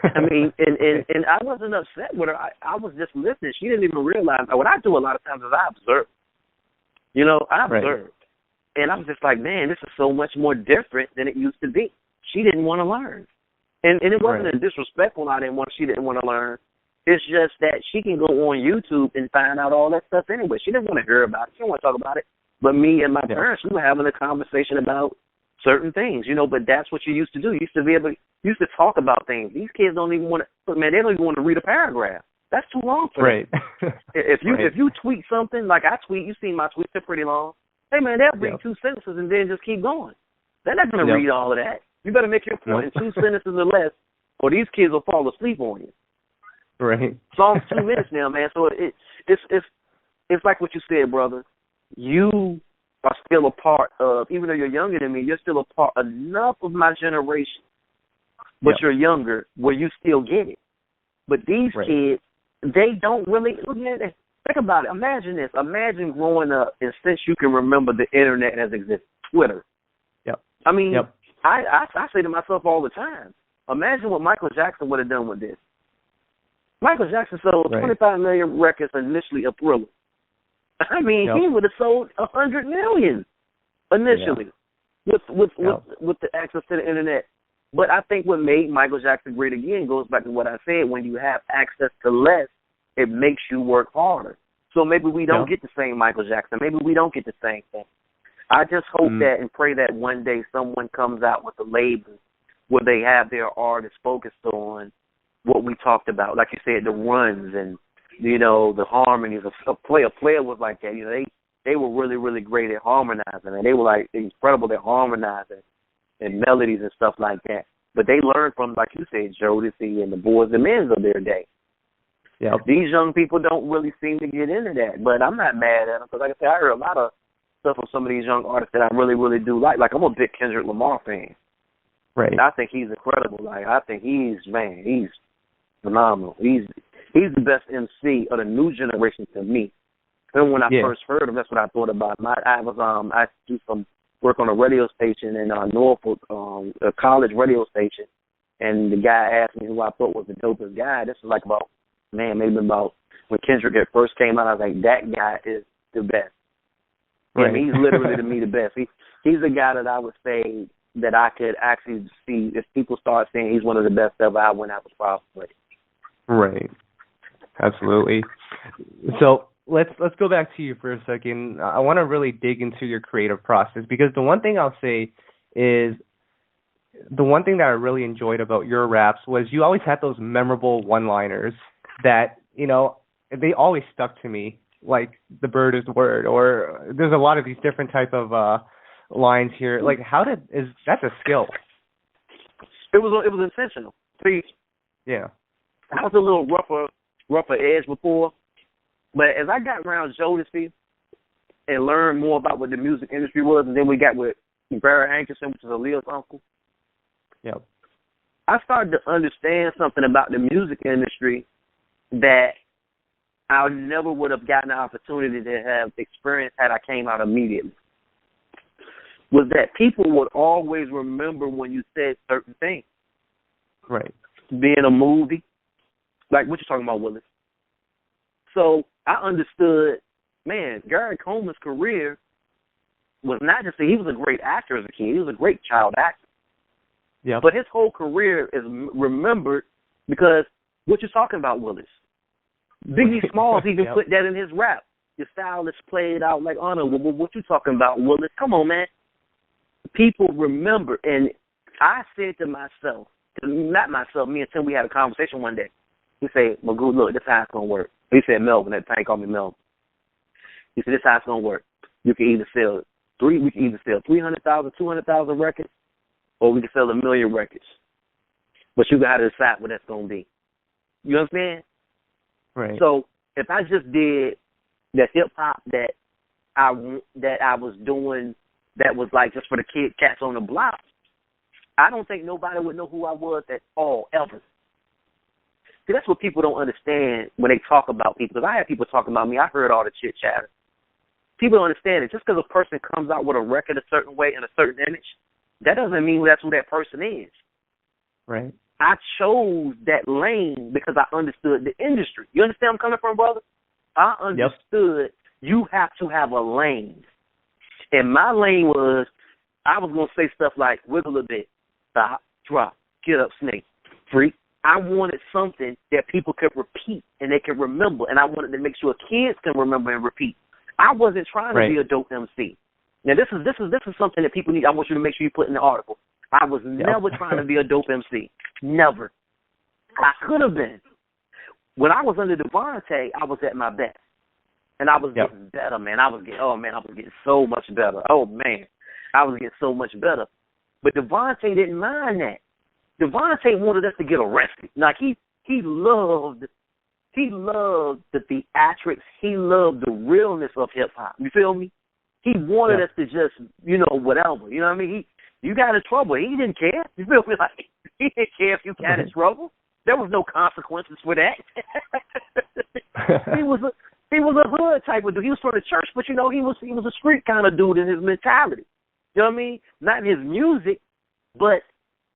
I mean, and I wasn't upset with her. I was just listening. She didn't even realize. What I do a lot of times is I observe. I observe. And I was just like, man, this is so much more different than it used to be. She didn't want to learn. And it wasn't a disrespectful she didn't want to learn. It's just that she can go on YouTube and find out all that stuff anyway. She didn't want to hear about it. She didn't want to talk about it. But me and my parents, we were having a conversation about certain things, but that's what you used to do. You used to talk about things. These kids don't even want to, they don't even want to read a paragraph. That's too long for them. If you tweet something, like I tweet, you've seen my tweets, they're pretty long. Hey, man, they'll read 2 sentences and then just keep going. They're not going to read all of that. You better make your point in 2 sentences or less, or these kids will fall asleep on you. Right. Song's 2 minutes now, man. So it's like what you said, brother. You are still a part of, even though you're younger than me, you're still a part enough of my generation, but you're younger where you still get it. But these kids, they don't really, think about it. Imagine this. Imagine growing up, and since you can remember, the internet has existed, Twitter. I mean, I say to myself all the time, imagine what Michael Jackson would have done with this. Michael Jackson sold 25 million records initially of Thriller. I mean, he would have sold 100 million initially with the access to the internet. But I think what made Michael Jackson great again goes back to what I said. When you have access to less, it makes you work harder. So maybe we don't get the same Michael Jackson. Maybe we don't get the same thing. I just hope that and pray that one day someone comes out with a label where they have their artists focused on what we talked about. Like you said, the runs and, you know, the harmonies. A player was like that. You know, they were really, really great at harmonizing, and they were like incredible at harmonizing and melodies and stuff like that. But they learned from, like you said, Jodeci and the Boys and Men of their day. Yep. These young people don't really seem to get into that, but I'm not mad at them because, like I said, I heard a lot of stuff from some of these young artists that I really, really do like. Like, I'm a big Kendrick Lamar fan. Right. I think he's incredible. Like, I think he's phenomenal. He's the best MC of the new generation to me. And when I first heard him, that's what I thought about him. I do some work on a radio station in Norfolk, a college radio station, and the guy asked me who I thought was the dopest guy. This was like maybe about when Kendrick at first came out. I was like, that guy is the best. Right. And he's literally, to me, the best. He's the guy that I would say that I could actually see if people start saying he's one of the best ever. I wouldn't have a problem with it. Right. Absolutely. So let's go back to you for a second. I want to really dig into your creative process, because the one thing I'll say is the one thing that I really enjoyed about your raps was you always had those memorable one-liners that, you know, they always stuck to me, like the bird is the word, or there's a lot of these different type of lines here. Like, that's a skill. It was intentional. See, yeah, I was a little rougher edge before, but as I got around Jodeci and learned more about what the music industry was, and then we got with Barry Hankerson, which is Aaliyah's uncle. Yep. I started to understand something about the music industry that I never would have gotten the opportunity to have experienced had I came out immediately. Was that people would always remember when you said certain things. Right. Being a movie, like what you're talking about, Willis. So I understood, man, Gary Coleman's career was not just he was a great actor as a kid. He was a great child actor. Yeah. But his whole career is remembered because what you're talking about, Willis. Biggie Smalls even put that in his rap. Your style is played out like honor. What you talking about, Willis? Come on, man. People remember, and I said to myself, not myself, me and Tim, we had a conversation one day. He said, Magoo, look, this is how it's going to work. He said Melvin, at the time he called me Melvin. He said, this is how it's going to work. We can either sell 300,000, 200,000 records, or we can sell 1 million records. But you got to decide what that's going to be. You understand? Right. So if I just did the hip hop that I was doing, that was like just for the cats on the block, I don't think nobody would know who I was at all, ever. See, that's what people don't understand when they talk about people. Because I had people talking about me, I heard all the chit chatter. People don't understand it. Just because a person comes out with a record a certain way in a certain image, that doesn't mean that's who that person is. Right. I chose that lane because I understood the industry. You understand where I'm coming from, brother? I understood you have to have a lane. And my lane was, I was going to say stuff like, wiggle a bit, stop, drop, get up, snake, freak. I wanted something that people could repeat and they could remember, and I wanted to make sure kids can remember and repeat. I wasn't trying to be a dope MC. Now, this is something that people need. I want you to make sure you put in the article. I was never trying to be a dope MC. Never. I could have been. When I was under Devante, I was at my best. And I was getting better, man. I was getting so much better. Oh, man. I was getting so much better. But Devante didn't mind that. Devante wanted us to get arrested. Like, he loved the theatrics. He loved the realness of hip-hop. You feel me? He wanted us to just, whatever. You know what I mean? You got in trouble. He didn't care. You feel me? Like, he didn't care if you got in trouble. There was no consequences for that. He was a hood type of dude. He was from the church, but he was a street kind of dude in his mentality. You know what I mean? Not in his music, but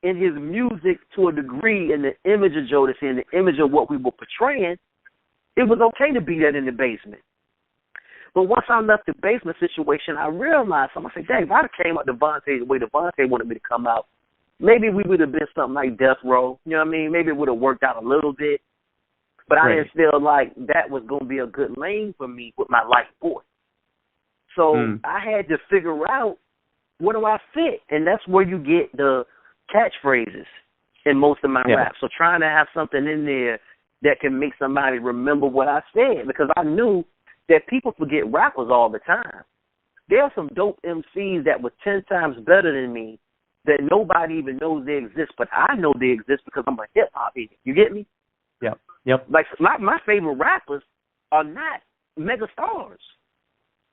in his music to a degree, in the image of Jodeci and the image of what we were portraying, it was okay to be that in the basement. But once I left the basement situation, I realized something. I said, dang, if I came out Devante the way Devante wanted me to come out, maybe we would have been something like Death Row. You know what I mean? Maybe it would have worked out a little bit. But I didn't feel like that was going to be a good lane for me with my life voice. So I had to figure out, what do I fit? And that's where you get the catchphrases in most of my rap. So trying to have something in there that can make somebody remember what I said, because I knew that people forget rappers all the time. There are some dope MCs that were 10 times better than me that nobody even knows they exist, but I know they exist because I'm a hip-hop idiot. You get me? Yep. Like, my favorite rappers are not mega stars.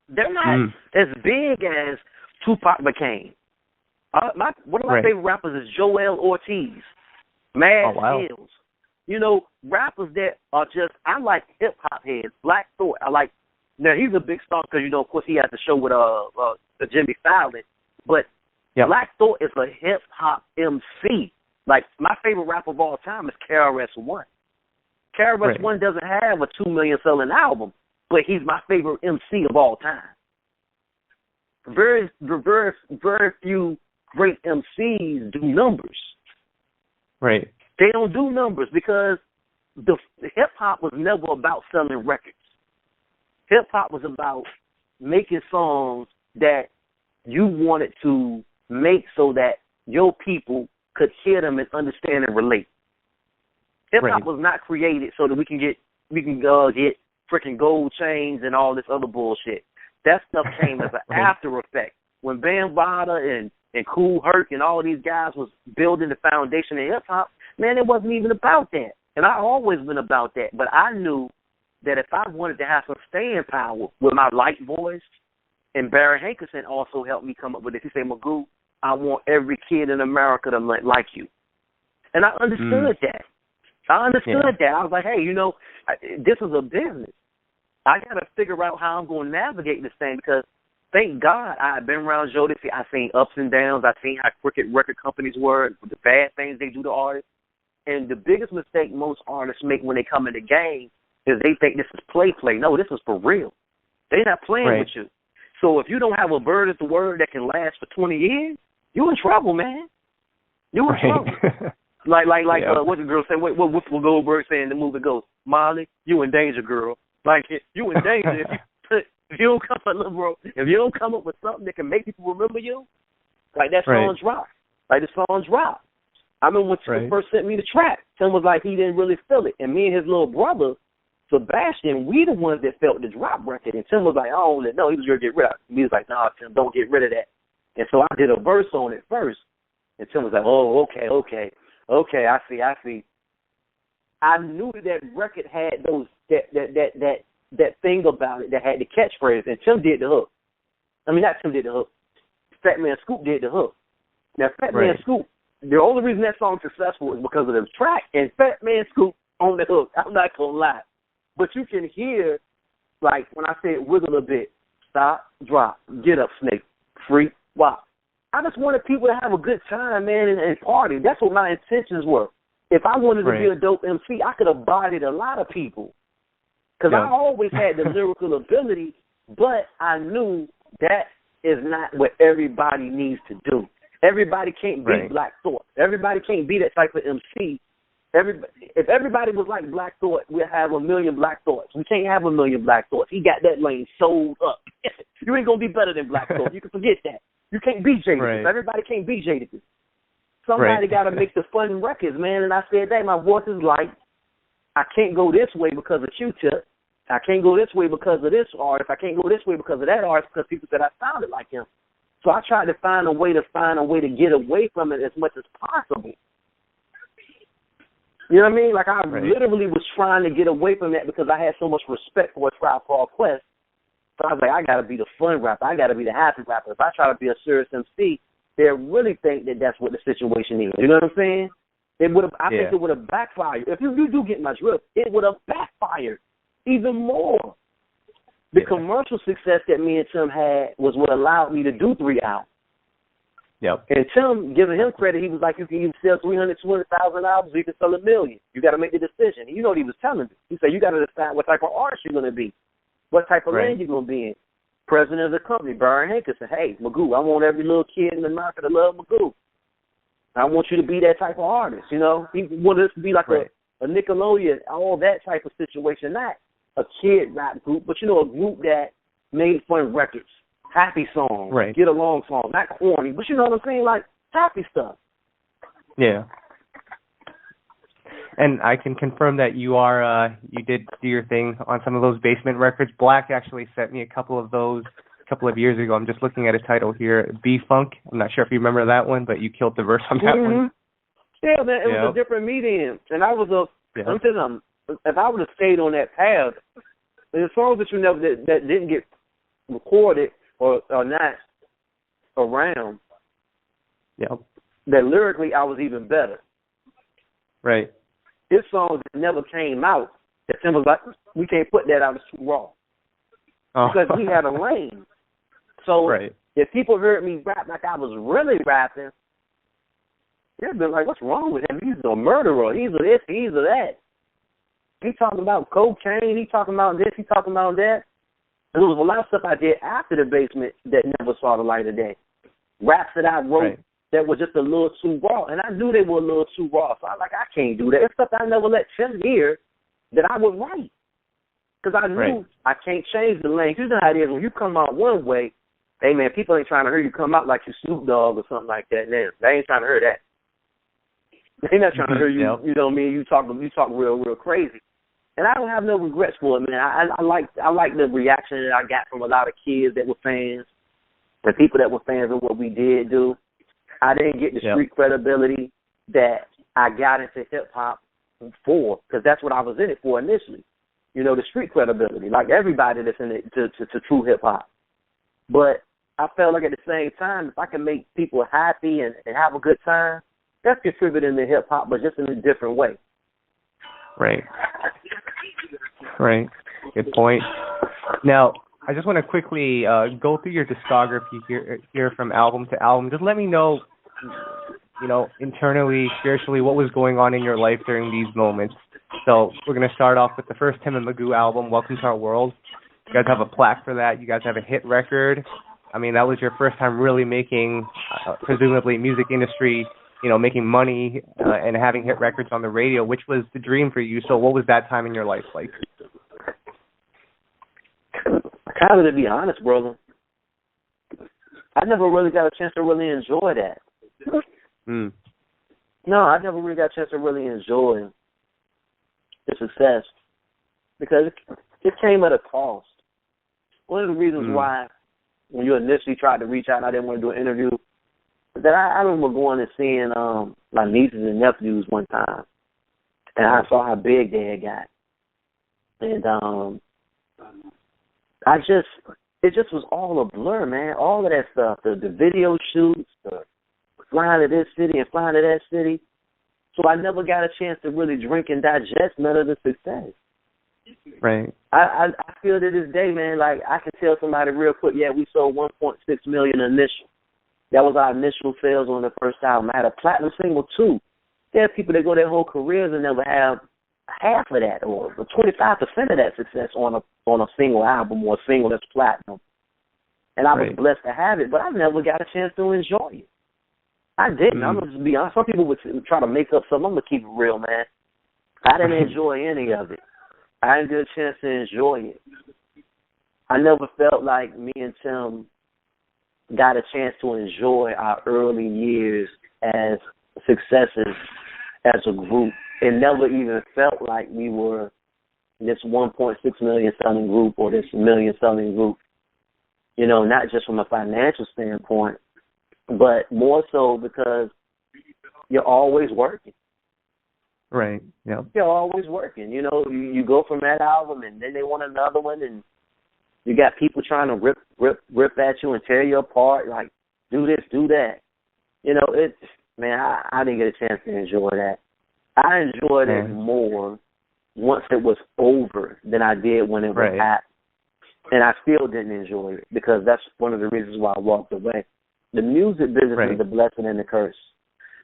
They're not as big as Tupac became. One of my favorite rappers is Joel Ortiz, Mad Skills. You know, rappers that are just, I like hip-hop heads. Black Thought, I like, now he's a big star because, you know, of course he has the show with Jimmy Fallon, but Black Thought is a hip-hop MC. Like, my favorite rapper of all time is KRS-One. KRS-One doesn't have a 2 million selling album, but he's my favorite MC of all time. Very few great MCs do numbers. Right. They don't do numbers because the hip-hop was never about selling records. Hip-hop was about making songs that you wanted to make so that your people could hear them and understand and relate. Hip-hop was not created so that we can get freaking gold chains and all this other bullshit. That stuff came as an after effect. When Bambaataa and Kool Herc and all these guys was building the foundation of hip-hop, man, it wasn't even about that. And I've always been about that. But I knew that if I wanted to have some staying power with my light voice, and Barry Hankerson also helped me come up with it. He said, Magoo, I want every kid in America to like you. And I understood that. I understood that. I was like, hey, you know, this is a business. I got to figure out how I'm going to navigate this thing because, thank God, I've been around Jodeci. I've seen ups and downs. I've seen how crooked record companies were, the bad things they do to artists. And the biggest mistake most artists make when they come in the game is they think this is play. No, this is for real. They're not playing with you. So if you don't have a bird at the word that can last for 20 years, you're in trouble, man. You're in trouble. What the girl said, what Whoopi Goldberg said in the movie goes, Molly, you in danger, girl. Like, you in danger if you don't come up with something that can make people remember you, like that song drop. Like the song drop. I remember when Tim first sent me the track, Tim was like he didn't really feel it. And me and his little brother, Sebastian, we the ones that felt the drop record. And Tim was like, I don't know, he was going to get rid of it. He was like, nah, Tim, don't get rid of that. And so I did a verse on it first. And Tim was like, oh, okay, I see. I knew that record had those that thing about it that had the catchphrase, and Tim did the hook. I mean, not Tim did the hook. Fat Man Scoop did the hook. Now, Fat Man Scoop, the only reason that song's successful is because of the track, and Fat Man Scoop on the hook. I'm not gonna lie, but you can hear, like when I said wiggle a bit, stop, drop, get up, snake, freak, wop. I just wanted people to have a good time, man, and party. That's what my intentions were. If I wanted to be a dope MC, I could have bodied a lot of people. Because I always had the lyrical ability, but I knew that is not what everybody needs to do. Everybody can't be Black Thought. Everybody can't be that type of MC. If everybody was like Black Thought, we'd have 1 million Black Thoughts. We can't have 1 million Black Thoughts. He got that lane sold up. You ain't going to be better than Black Thought. You can forget that. You can't be Jadakiss. Everybody can't be Jadakiss. Somebody got to make the fun records, man. And I said, hey, my voice is light. I can't go this way because of Q-Tip. I can't go this way because of this artist. I can't go this way because of that artist because people said I sounded like him. So I tried to find a way to get away from it as much as possible. You know what I mean? Like I literally was trying to get away from that because I had so much respect for a Tribe Called Quest. So I was like, I got to be the fun rapper. I got to be the happy rapper. If I try to be a serious MC, they'll really think that that's what the situation is. You know what I'm saying? I think it would have backfired. If you do get my drift, it would have backfired even more. The commercial success that me and Tim had was what allowed me to do 3 albums. Yep. And Tim, giving him credit, he was like, you can either sell 320,000 albums or you can sell 1 million. You got to make the decision. And you know what he was telling me. He said, you got to decide what type of artist you're going to be, what type of lane you're going to be in. President of the company, Barry Hankerson, hey, Magoo, I want every little kid in America to love Magoo. I want you to be that type of artist, you know. He wanted us to be like right. a Nickelodeon, all that type of situation, not a kid rap group, but, you know, a group that made fun records, happy songs, right. get along songs, not corny, but you know what I'm saying, like happy stuff. Yeah. And I can confirm that you did do your thing on some of those Basement records. Black actually sent me a couple of those a couple of years ago. I'm just looking at a title here, B-Funk. I'm not sure if you remember that one, but you killed the verse on that one. Yeah, man, it was a different medium. And I was I'm telling you, if I would have stayed on that path, the songs that you never that didn't get recorded or not around, that lyrically I was even better. Right. His songs that never came out, that Tim was like, we can't put that out, it's too raw. Because we had a lane. So if people heard me rap like I was really rapping, they'd be like, what's wrong with him? He's a murderer. He's a this, he's a that. He talking about cocaine, he talking about this, he talking about that. And there was a lot of stuff I did after the Basement that never saw the light of day. Raps that I wrote that were just a little too raw. And I knew they were a little too raw. So I was like, I can't do that. It's stuff I never let Tim hear that I would write. Because I knew I can't change the lane. You know how it is. When you come out one way, hey, man, people ain't trying to hear you come out like you Snoop Dogg or something like that. Now, they ain't trying to hear that. They not trying to hear you, you know what I mean, you talk real crazy. And I don't have no regrets for it, man. I like the reaction that I got from a lot of kids that were fans, the people that were fans of what we did do. I didn't get the street credibility that I got into hip-hop for, because that's what I was in it for initially. You know, the street credibility, like everybody that's in it to true hip-hop. But I felt like at the same time, if I can make people happy and have a good time, that's contributing to hip-hop, but just in a different way. Right. Good point. Now, I just want to quickly go through your discography here from album to album. Just let me know, you know, internally, spiritually, what was going on in your life during these moments. So we're going to start off with the first Tim and Magoo album, Welcome to Our World. You guys have a plaque for that. You guys have a hit record. I mean, that was your first time really making, presumably, music industry, you know, making money and having hit records on the radio, which was the dream for you. So what was that time in your life like? Kind of, to be honest, brother, I never really got a chance to really enjoy that. No, I never really got a chance to really enjoy the success because it came at a cost. One of the reasons why, when you initially tried to reach out, I didn't want to do an interview, that I remember going and seeing my nieces and nephews one time, and I saw how big they had got, and it just was all a blur, man. All of that stuff, the video shoots, the flying to this city and flying to that city. So I never got a chance to really drink and digest none of the success. Right. I feel to this day, man, like I can tell somebody real quick, yeah, we sold 1.6 million initial. That was our initial sales on the first album. I had a platinum single too. There are people that go their whole careers and never have half of that or 25% of that success on a single album or a single that's platinum. And I was blessed to have it, but I never got a chance to enjoy it. I didn't. I'm going to just be honest. Some people would try to make up something. I'm going to keep it real, man. I didn't enjoy any of it. I didn't get a chance to enjoy it. I never felt like me and Tim got a chance to enjoy our early years as successes as a group. It never even felt like we were this 1.6 million selling group or this million selling group. You know, not just from a financial standpoint, but more so because you're always working. Right, yeah. You're always working. You know, you go from that album and then they want another one and you got people trying to rip at you and tear you apart, like, do this, do that. You know, I didn't get a chance to enjoy that. I enjoyed it more once it was over than I did when it was happening. And I still didn't enjoy it because that's one of the reasons why I walked away. The music business is a blessing and a curse.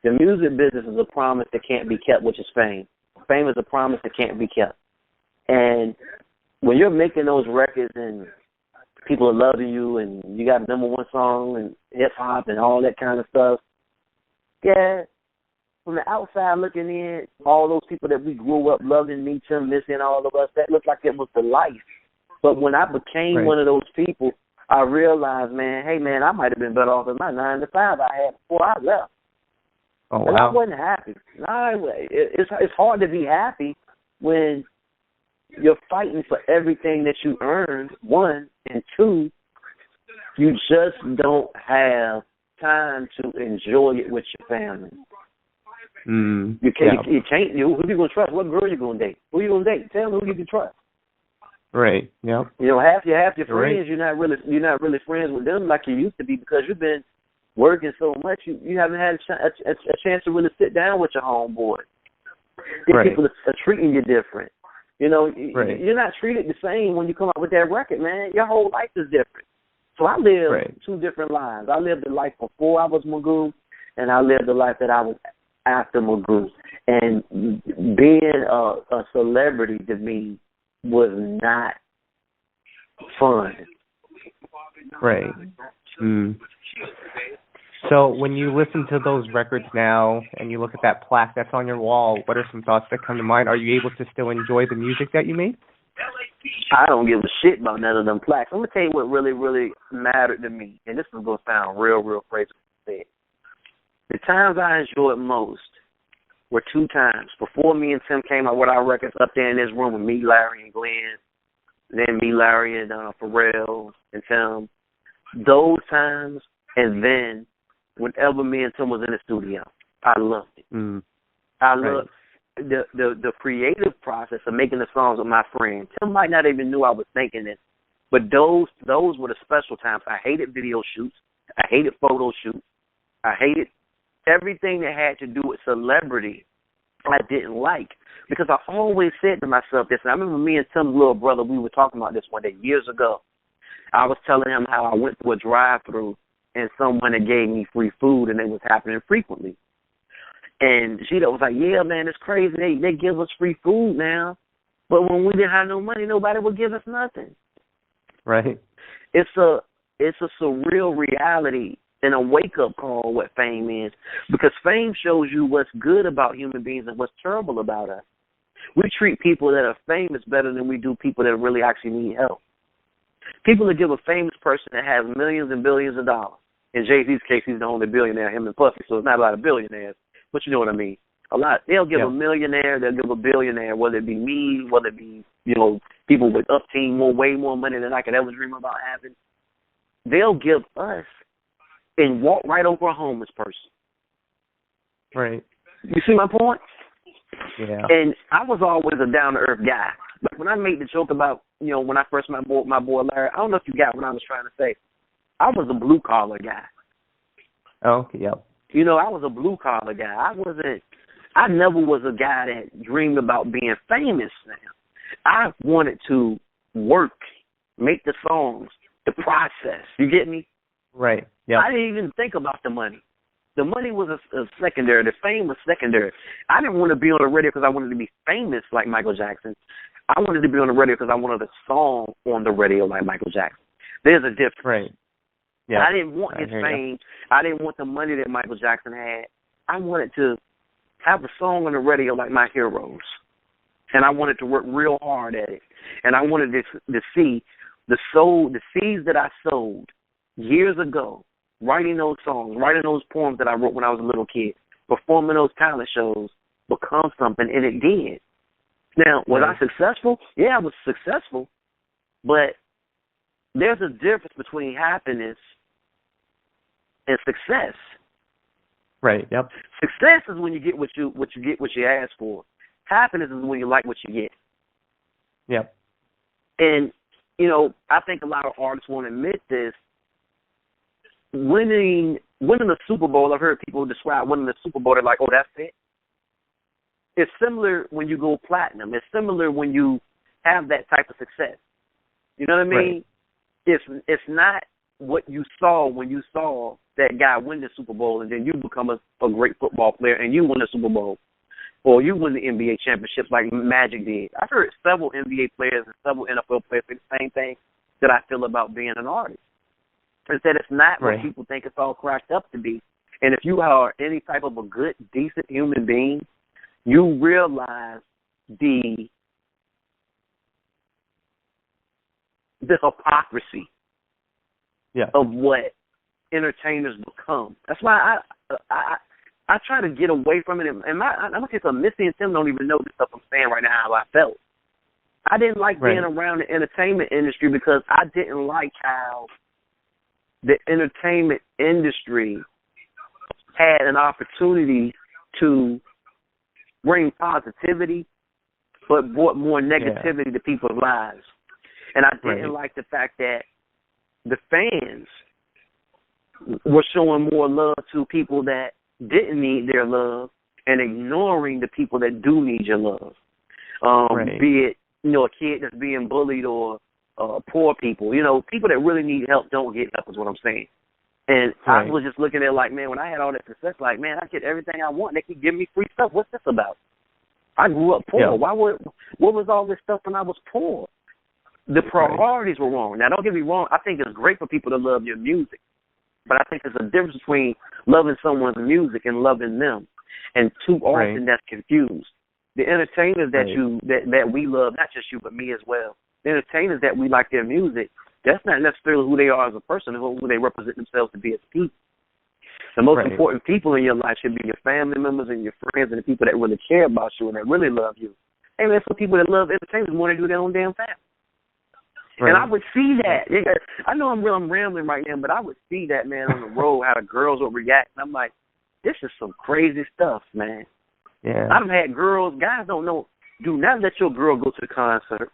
The music business is a promise that can't be kept, which is fame. Fame is a promise that can't be kept. And when you're making those records and people are loving you and you got a number one song and hip-hop and all that kind of stuff, yeah, from the outside looking in, all those people that we grew up loving, me, Tim, Missy, and all of us, that looked like it was the life. But when I became one of those people, I realized, man, hey, man, I might have been better off in my 9 to 5 I had before I left. Oh, wow. And I wasn't happy. It's hard to be happy when you're fighting for everything that you earned, 1, and 2, you just don't have time to enjoy it with your family. You can't. Who you gonna trust? What girl you gonna date? Who you gonna date? Tell me who you can trust. Right. Yep. You know, half your friends, right. you're not really friends with them like you used to be because you've been working so much. You haven't had a chance to really sit down with your homeboy. People are treating you different. You know, you're not treated the same when you come out with that record, man. Your whole life is different. So I lived 2 different lives. I lived the life before I was Magoo, and I lived the life that I was after Magoo. And being a celebrity to me was not fun. Right. So when you listen to those records now and you look at that plaque that's on your wall, what are some thoughts that come to mind? Are you able to still enjoy the music that you made? I don't give a shit about none of them plaques. I'm going to tell you what really, really mattered to me, and this is going to sound real, real crazy to say. The times I enjoyed most were 2 times. Before me and Tim came out with our records up there in this room with me, Larry, and Glenn, then me, Larry, and Pharrell, and Tim. Those times, and then whenever me and Tim was in the studio, I loved it. I loved the creative process of making the songs with my friend. Tim might not even knew I was thinking it, but those were the special times. I hated video shoots. I hated photo shoots. I hated everything that had to do with celebrity. I didn't like because I always said to myself this. And I remember me and Tim's little brother, we were talking about this one day years ago. I was telling him how I went through a drive-through and someone that gave me free food, and it was happening frequently. And Gita was like, yeah, man, it's crazy. They give us free food now. But when we didn't have no money, nobody would give us nothing. Right. It's a surreal reality and a wake-up call what fame is, because fame shows you what's good about human beings and what's terrible about us. We treat people that are famous better than we do people that really actually need help. People that give a famous person that has millions and billions of dollars. In Jay-Z's case, he's the only billionaire, him and Puffy, so it's not a lot of billionaires. But you know what I mean. They'll give a millionaire, they'll give a billionaire, whether it be me, whether it be, people with up team way more money than I could ever dream about having. They'll give us and walk right over a homeless person. Right. You see my point? Yeah. And I was always a down-to-earth guy. Like when I made the joke about, when I first met my boy Larry, I don't know if you got what I was trying to say. I was a blue-collar guy. Oh, yep. I was a blue-collar guy. I never was a guy that dreamed about being famous now. I wanted to work, make the songs, the process. You get me? Right. Yeah. I didn't even think about the money. The money was a secondary. The fame was secondary. I didn't want to be on the radio because I wanted to be famous like Michael Jackson. I wanted to be on the radio because I wanted a song on the radio like Michael Jackson. There's a difference. Right. Yeah. I didn't want his fame. I didn't want the money that Michael Jackson had. I wanted to have a song on the radio like my heroes. And I wanted to work real hard at it. And I wanted to see the seeds that I sowed years ago, writing those songs, writing those poems that I wrote when I was a little kid, performing those talent shows, become something, and it did. Now, was I successful? Yeah, I was successful. But there's a difference between happiness and success. Right. Yep. Success is when you get what you ask for. Happiness is when you like what you get. Yep. And I think a lot of artists won't admit this. Winning the Super Bowl, I've heard people describe winning the Super Bowl. They're like, "Oh, that's it." It's similar when you go platinum. It's similar when you have that type of success. You know what I mean? Right. It's not what you saw when you saw that guy win the Super Bowl and then you become a great football player and you win the Super Bowl. Or you win the NBA championships like Magic did. I've heard several NBA players and several NFL players say the same thing that I feel about being an artist. Is that it's not what people think it's all cracked up to be. And if you are any type of a good, decent human being, you realize the hypocrisy of what entertainers become. That's why I try to get away from it. And I'm gonna say something. Missy and Tim don't even know the stuff I'm saying right now. How I felt. I didn't like being around the entertainment industry because I didn't like how the entertainment industry had an opportunity to bring positivity, but brought more negativity to people's lives. And I didn't like the fact that the fans were showing more love to people that didn't need their love and ignoring the people that do need your love. Be it, a kid that's being bullied or poor people. People that really need help don't get help is what I'm saying. And I was just looking at it like, man, when I had all that success, like, man, I get everything I want. They keep giving me free stuff. What's this about? I grew up poor. What was all this stuff when I was poor? The priorities were wrong. Now, don't get me wrong. I think it's great for people to love your music. But I think there's a difference between loving someone's music and loving them. And too often that's confused. The entertainers that we love, not just you but me as well, the entertainers that we like their music, that's not necessarily who they are as a person, who they represent themselves to be as people. The most important people in your life should be your family members and your friends and the people that really care about you and that really love you. Hey, man, some people that love entertainment more than do their own damn family. And I would see that. I know I'm rambling right now, but I would see that, man, on the road, how the girls would react. And I'm like, this is some crazy stuff, man. Yeah. I've had girls, guys don't know, do not let your girl go to the concert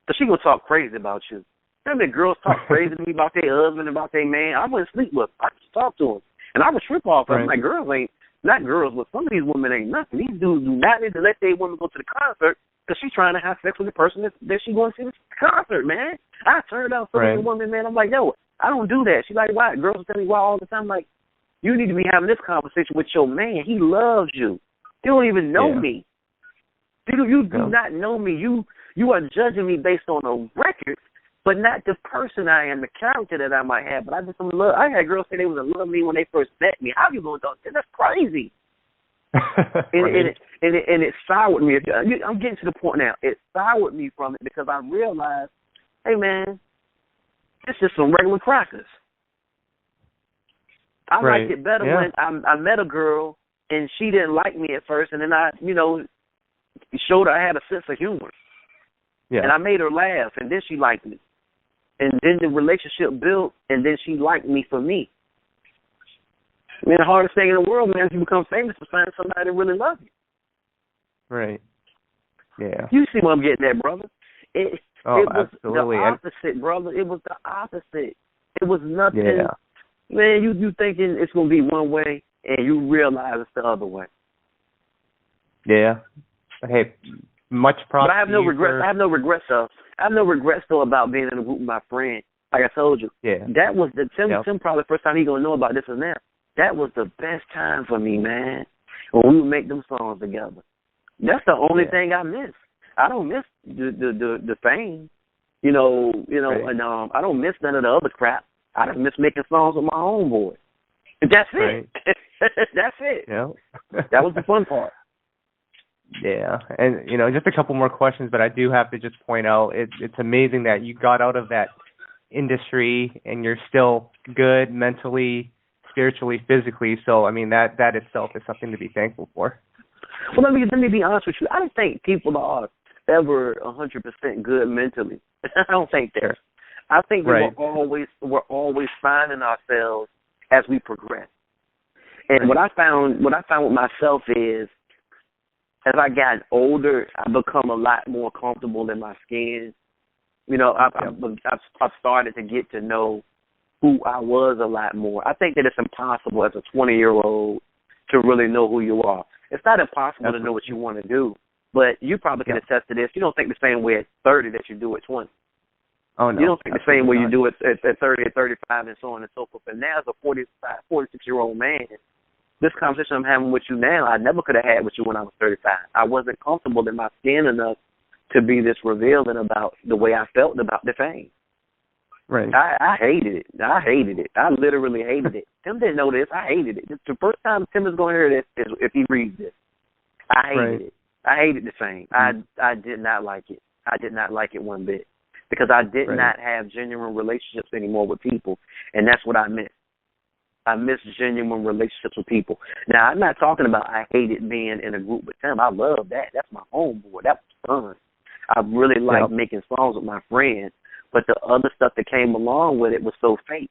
because she going to talk crazy about you. I mean, girls talk crazy to me about their husband, about their man. I wouldn't sleep with them. I just talk to them. And I would trip off of them. Like, girls ain't, not girls, but some of these women ain't nothing. These dudes do not need to let their women go to the concert because she's trying to have sex with the person that she going to see the concert, man. I turned out some of the women, man. I'm like, yo, I don't do that. She's like, why? Girls tell me why all the time. I'm like, you need to be having this conversation with your man. He loves you. You don't even know me. You do not know me. You are judging me based on a record, but not the person I am, the character that I might have. But I just love. I had girls say they was in love with me when they first met me. How you going to do that? That's crazy. and it soured me. I'm getting to the point now. It soured me from it because I realized, hey man, this is some regular crackers. I liked it better when I met a girl and she didn't like me at first, and then I, showed her I had a sense of humor. Yeah. And I made her laugh, and then she liked me. And then the relationship built, and then she liked me for me. I mean, the hardest thing in the world, man, if you become famous, is find somebody that really loves you. Right. Yeah. You see what I'm getting at, brother? It was absolutely. The opposite, brother. It was the opposite. It was nothing. Yeah. Man, you thinking it's going to be one way, and you realize it's the other way. Yeah. Hey, much props. But I have no regrets. I have no regrets, though. I have no regrets, though, about being in a group with my friend. Like I told you. Yeah. That was Tim probably the first time he going to know about this and that. That was the best time for me, man, when we would make them songs together. That's the only thing I miss. I don't miss the fame, and I don't miss none of the other crap. I just miss making songs with my homeboy. That's it. Right. That's it. Yeah. That was the fun part. Yeah, and just a couple more questions, but I do have to just point out it's amazing that you got out of that industry and you're still good mentally, spiritually, physically. So I mean that itself is something to be thankful for. Well, let me be honest with you. I don't think people are ever 100% good mentally. I don't think that. Sure. I think we're always finding ourselves as we progress. And what I found with myself is, as I got older, I've become a lot more comfortable in my skin. I've started to get to know who I was a lot more. I think that it's impossible as a 20-year-old to really know who you are. It's not impossible to know what you want to do, but you probably can attest to this. You don't think the same way at 30 that you do at 20. Oh, no. You don't think the same way you do at 30, at 35, and so on and so forth. And now as a 46-year-old man, this conversation I'm having with you now, I never could have had with you when I was 35. I wasn't comfortable in my skin enough to be this revealing about the way I felt about the fame. Right. I hated it. I hated it. I literally hated it. Tim didn't know this. I hated it. It's the first time Tim is going to hear this is if he reads this. I hated it. I hated the fame. I did not like it. I did not like it one bit because I did not have genuine relationships anymore with people, and that's what I miss. I miss genuine relationships with people. Now, I'm not talking about I hated being in a group with Tim. I love that. That's my homeboy. That was fun. I really liked making songs with my friends, but the other stuff that came along with it was so fake.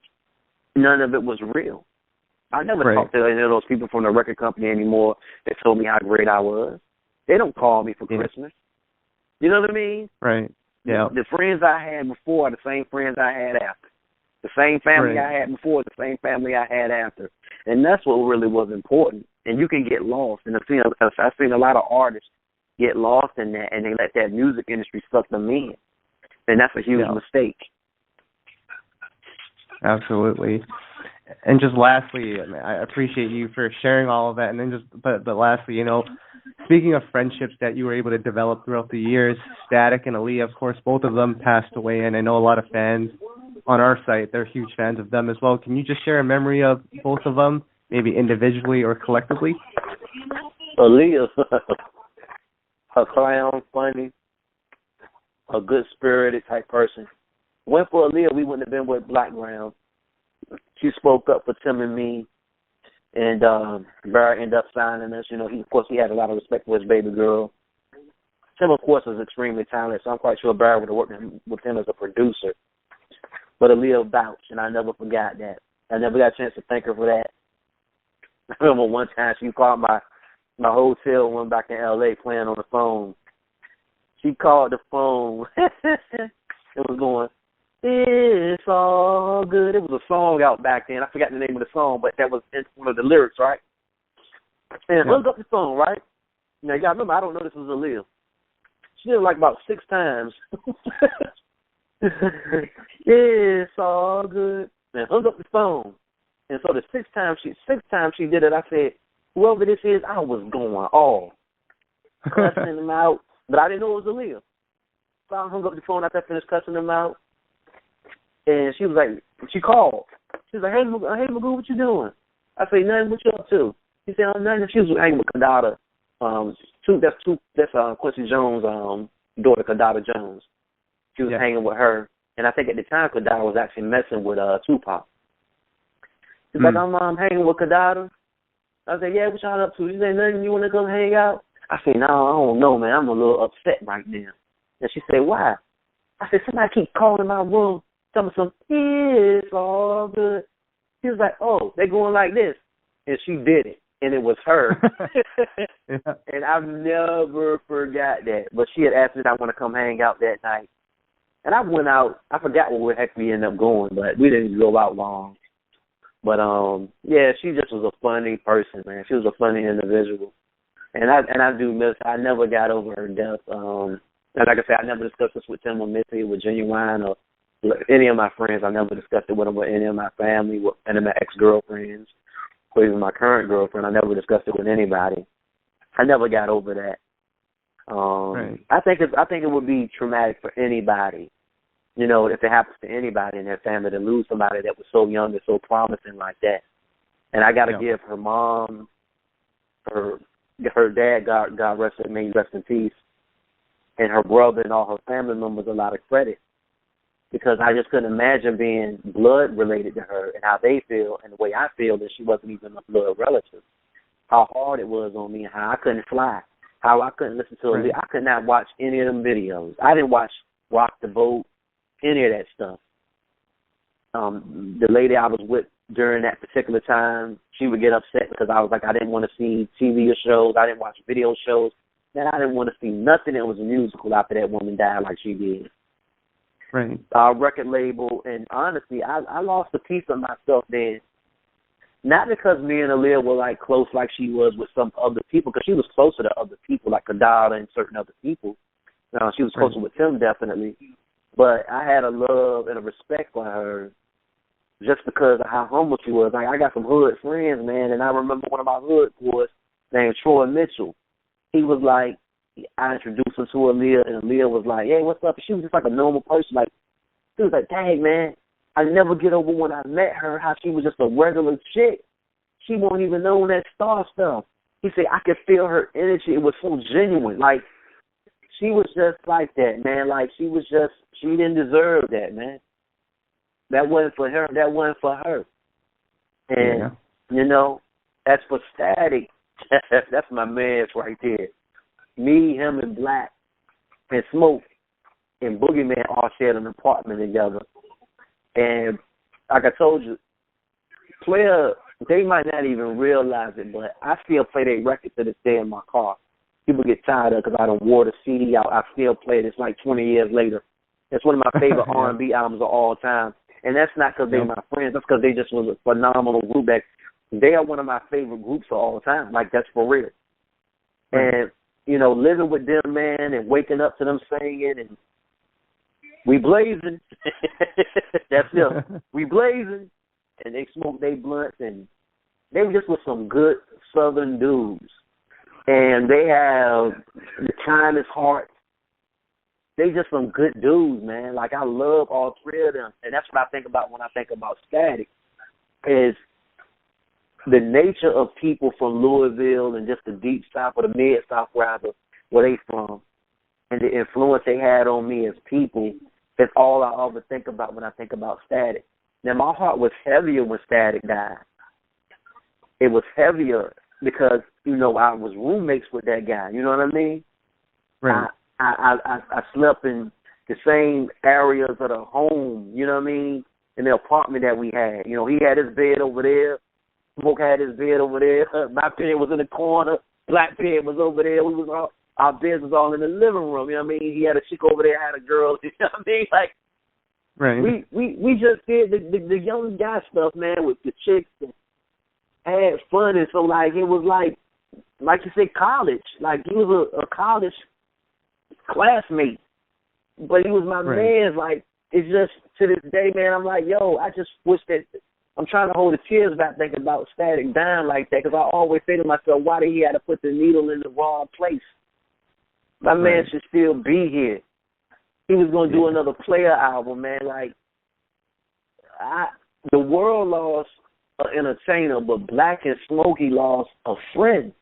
None of it was real. I never talked to any of those people from the record company anymore that told me how great I was. They don't call me for Christmas. You know what I mean? Right. Yeah. The friends I had before are the same friends I had after. The same family I had before, the same family I had after. And that's what really was important. And you can get lost. And I've seen a lot of artists get lost in that, and they let that music industry suck them in. And that's a huge mistake. Absolutely. And just lastly, I appreciate you for sharing all of that. And then but lastly, speaking of friendships that you were able to develop throughout the years, Static and Aaliyah, of course, both of them passed away. And I know a lot of fans on our site, they're huge fans of them as well. Can you just share a memory of both of them, maybe individually or collectively? Aaliyah, a clown, funny, a good-spirited type person. Went for Aaliyah, we wouldn't have been with Blackground. She spoke up for Tim and me, and Barry ended up signing us. Of course, he had a lot of respect for his baby girl. Tim, of course, was extremely talented, so I'm quite sure Barry would have worked with him as a producer. But Aaliyah vouched, and I never forgot that. I never got a chance to thank her for that. I remember one time she called my hotel when back in L.A. playing on the phone. She called the phone. It was going, "It's all good." It was a song out back then. I forgot the name of the song, but that was one of the lyrics, right? And hung up the phone, right? Now, you got to remember, I don't know this was Aaliyah. She did it like about 6 times. It's all good. And hung up the phone. And so the sixth time she did it, I said, whoever this is, I was going off. Cussing them out. But I didn't know it was Aaliyah. So I hung up the phone after I finished cussing them out. And she was like, she called. She was like, hey, Magoo, what you doing? I said, nothing, what you up to? She said, oh, nothing. She was hanging with Kadada. That's Quincy Jones' daughter, Kadada Jones. She was hanging with her. And I think at the time, Kadada was actually messing with Tupac. She's like, I'm hanging with Kadada. I said, yeah, what y'all up to? She said, nothing, you want to come hang out? I said, no, I don't know, man. I'm a little upset right now. And she said, why? I said, somebody keep calling my room, telling me it's all good. She was like, oh, they're going like this. And she did it. And it was her. And I've never forgot that. But she had asked me if I want to come hang out that night. And I went out. I forgot where the heck we ended up going, but we didn't go out long. But, yeah, she just was a funny person, man. She was a funny individual. And I do miss her. I never got over her death. And like I said, I never discussed this with Tim or Missy, with Genuine, or any of my friends. I never discussed it with them, with any of my family, with any of my ex-girlfriends, or even my current girlfriend. I never discussed it with anybody. I never got over that. Right. I think it would be traumatic for anybody, you know, if it happens to anybody in their family to lose somebody that was so young and so promising like that. And I got to give her mom, her dad, God rest in peace, and her brother and all her family members a lot of credit, because I just couldn't imagine being blood related to her and how they feel and the way I feel that she wasn't even a blood relative. How hard it was on me, how I couldn't fly, how I couldn't listen to her. I could not watch any of them videos. I didn't watch Rock the Boat, any of that stuff. The lady I was with during that particular time, she would get upset because I was like, I didn't want to see TV shows. I didn't watch video shows. Man, I didn't want to see nothing that was musical after that woman died like she did. Right. Our record label, and honestly, I lost a piece of myself then. Not because me and Aaliyah were like close like she was with some other people, because she was closer to other people like Kadada and certain other people. She was closer with Tim, definitely. But I had a love and a respect for her just because of how humble she was. Like, I got some hood friends, man, and I remember one of my hood boys named Troy Mitchell. He was like, I introduced him to Aaliyah, and Aaliyah was like, hey, what's up? And she was just like a normal person. Like, she was like, dang, man, I never get over when I met her, how she was just a regular chick. She won't even know that star stuff. He said, I could feel her energy. It was so genuine. Like, she was just like that, man. Like, she didn't deserve that, man. That wasn't for her. That wasn't for her. And, you know, as for Static, that's my man's right there. Me, him, and Black, and Smoke, and Boogeyman all shared an apartment together. And like I told you, Player, they might not even realize it, but I still play their record to this day in my car. People get tired of it because I done wore the CD out. I still play it. It's like 20 years later. It's one of my favorite R&B albums of all time. And that's not because they're my friends. That's because they just was a phenomenal group. They are one of my favorite groups of all time. Like, that's for real. And, you know, living with them, man, and waking up to them singing, and we blazing. That's them. We blazing. And they smoke their blunts, and they were just with some good Southern dudes. And they have the kindest heart. They just some good dudes, man. Like, I love all three of them. And that's what I think about when I think about Static, is the nature of people from Louisville and just the deep south, or the mid-south, rather, where they from, and the influence they had on me as people. That's all I ever think about when I think about Static. Now, my heart was heavier when Static died. It was heavier because, you know, I was roommates with that guy. You know what I mean? Right. I slept in the same areas of the home, you know what I mean, in the apartment that we had. You know, he had his bed over there. Smoke had his bed over there. My bed was in the corner. Black bed was over there. Our beds was all in the living room, you know what I mean? He had a chick over there, had a girl, you know what I mean? Like, right. We just did the young guy stuff, man, with the chicks, and had fun. And so, like, it was like you said, college. Like, he was a college classmate, but he was my man. Like, it's just, to this day, man, I'm like, yo, I just wish that, I'm trying to hold the tears back thinking about Static dying like that, because I always say to myself, why did he have to put the needle in the wrong place? My man should still be here. He was going to do another Player album, man. Like, the world lost an entertainer, but Black and Smokey lost a friend.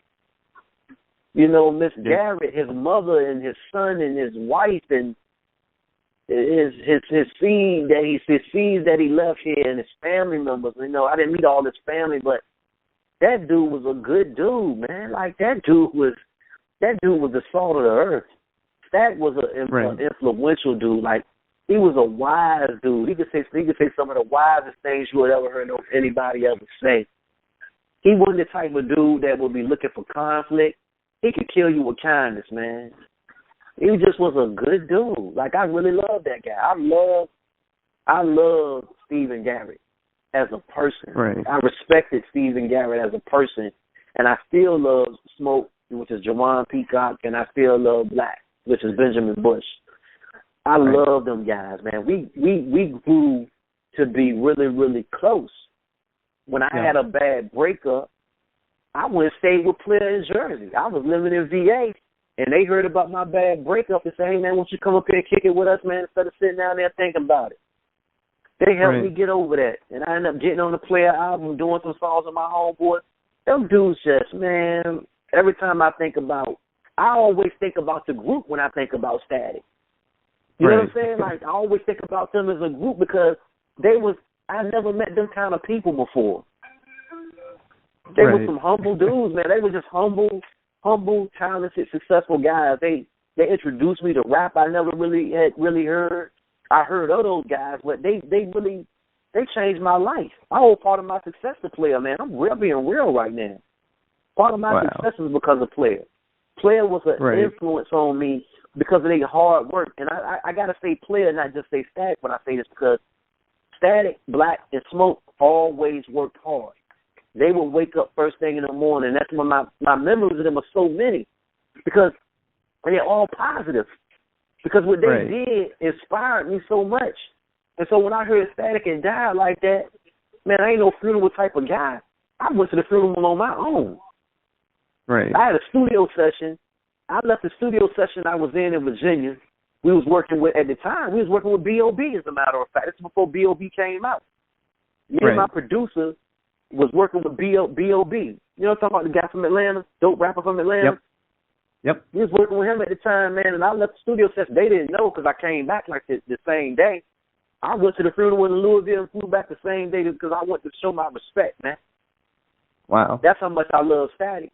You know, Miss Garrett, his mother and his son and his wife, and his seed that he left here, and his family members. You know, I didn't meet all his family, but that dude was a good dude, man. Like, that dude was the salt of the earth. Static was an influential dude. Like, he was a wise dude. He could say some of the wisest things you would ever heard anybody ever say. He wasn't the type of dude that would be looking for conflict. He could kill you with kindness, man. He just was a good dude. Like, I really love that guy. I love Stephen Garrett as a person. Right. I respected Stephen Garrett as a person, and I still love Smoke, which is Jawan Peacock, and I still love Black, which is Benjamin Bush. I love them guys, man. We grew to be really, really close. When I had a bad breakup, I went and stayed with Player in Jersey. I was living in VA, and they heard about my bad breakup and said, hey, man, won't you come up here and kick it with us, man, instead of sitting down there thinking about it. They helped me get over that, and I ended up getting on the Player album, doing some songs with my homeboy. Them dudes just, man, every time I always think about the group when I think about Static. You know what I'm saying? Like, I always think about them as a group because I never met them kind of people before. They were some humble dudes, man. They were just humble, talented, successful guys. They introduced me to rap I never really heard. I heard of those guys, but they changed my life. I owe part of my success to Player, man. I'm being real right now. Part of my success is because of Player. Player was an influence on me because of their hard work. And I got to say Player, not just say Static when I say this, because Static, Black, and Smoke always worked hard. They would wake up first thing in the morning. That's when my memories of them are so many because they're all positive. Because what they did inspired me so much. And so when I heard Static and died like that, man, I ain't no funeral type of guy. I went to the funeral on my own. Right. I had a studio session. I left the studio session I was in Virginia, we was working with, at the time, we was working with B.O.B., as a matter of fact. This is before B.O.B. came out. Me and my producer was working with B.O.B. You know what I'm talking about, the guy from Atlanta, dope rapper from Atlanta? Yep. We was working with him at the time, man, and I left the studio session. They didn't know because I came back like the same day. I went to the funeral in Louisville and flew back the same day because I wanted to show my respect, man. Wow. That's how much I love Static.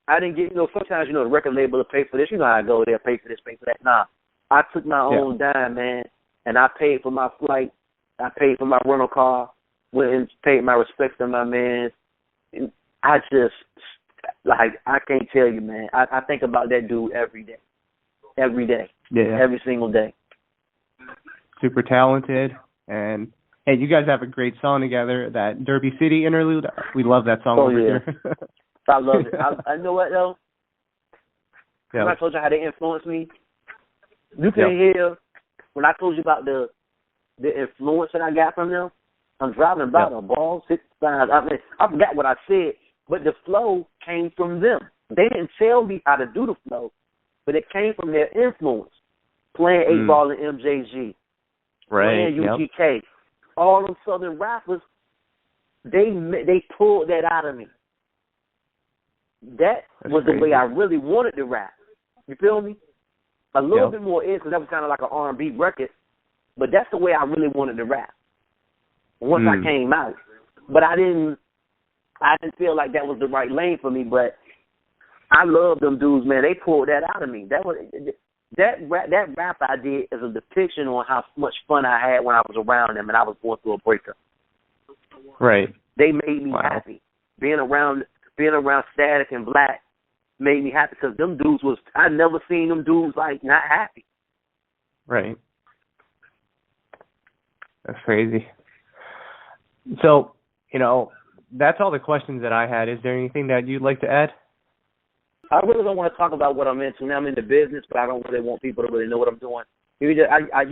I didn't get, sometimes, the record label will pay for this. You know how I go there, pay for this, pay for that. Nah, I took my own dime, man, and I paid for my flight. I paid for my rental car, went and paid my respects to my man. And I just, I can't tell you, man. I think about that dude every day. Every day. Yeah. Every single day. Super talented. And, hey, you guys have a great song together, that Derby City interlude. We love that song over here. I love it. I know what, though? Yep. When I told you how they influenced me, you can hear, when I told you about the influence that I got from them, I'm driving by the ball, 6 times. I forgot what I said, but the flow came from them. They didn't tell me how to do the flow, but it came from their influence. Playing 8 Ball and MJG, playing UGK, all them Southern rappers, they pulled that out of me. That's was crazy. The way I really wanted to rap. You feel me? A little bit more because that was kind of like an R&B record, but that's the way I really wanted to rap once I came out. But I didn't feel like that was the right lane for me. But I love them dudes, man. They pulled that out of me. That rap I did is a depiction on how much fun I had when I was around them and I was going through a breakup. Right. They made me happy. Being around Static and Black made me happy because them dudes I never seen them dudes not happy. Right. That's crazy. So, that's all the questions that I had. Is there anything that you'd like to add? I really don't want to talk about what I'm into. Now I'm in the business, but I don't really want people to really know what I'm doing. I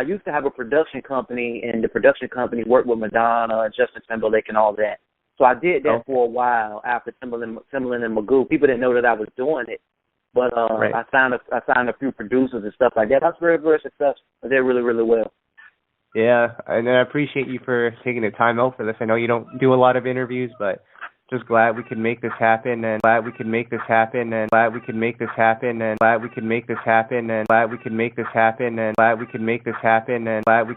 used to have a production company, and the production company worked with Madonna and Justin Timberlake and all that. So I did that for a while after Timbaland and Magoo. People didn't know that I was doing it, but I signed a few producers and stuff like that. I was very, very successful. I did really, really well. Yeah, and I appreciate you for taking the time out for this. I know you don't do a lot of interviews, but just glad we could make this happen, and glad we could make this happen, and glad we could make this happen, and glad we could make this happen, and glad we could make this happen, and glad we could make this happen, and glad we could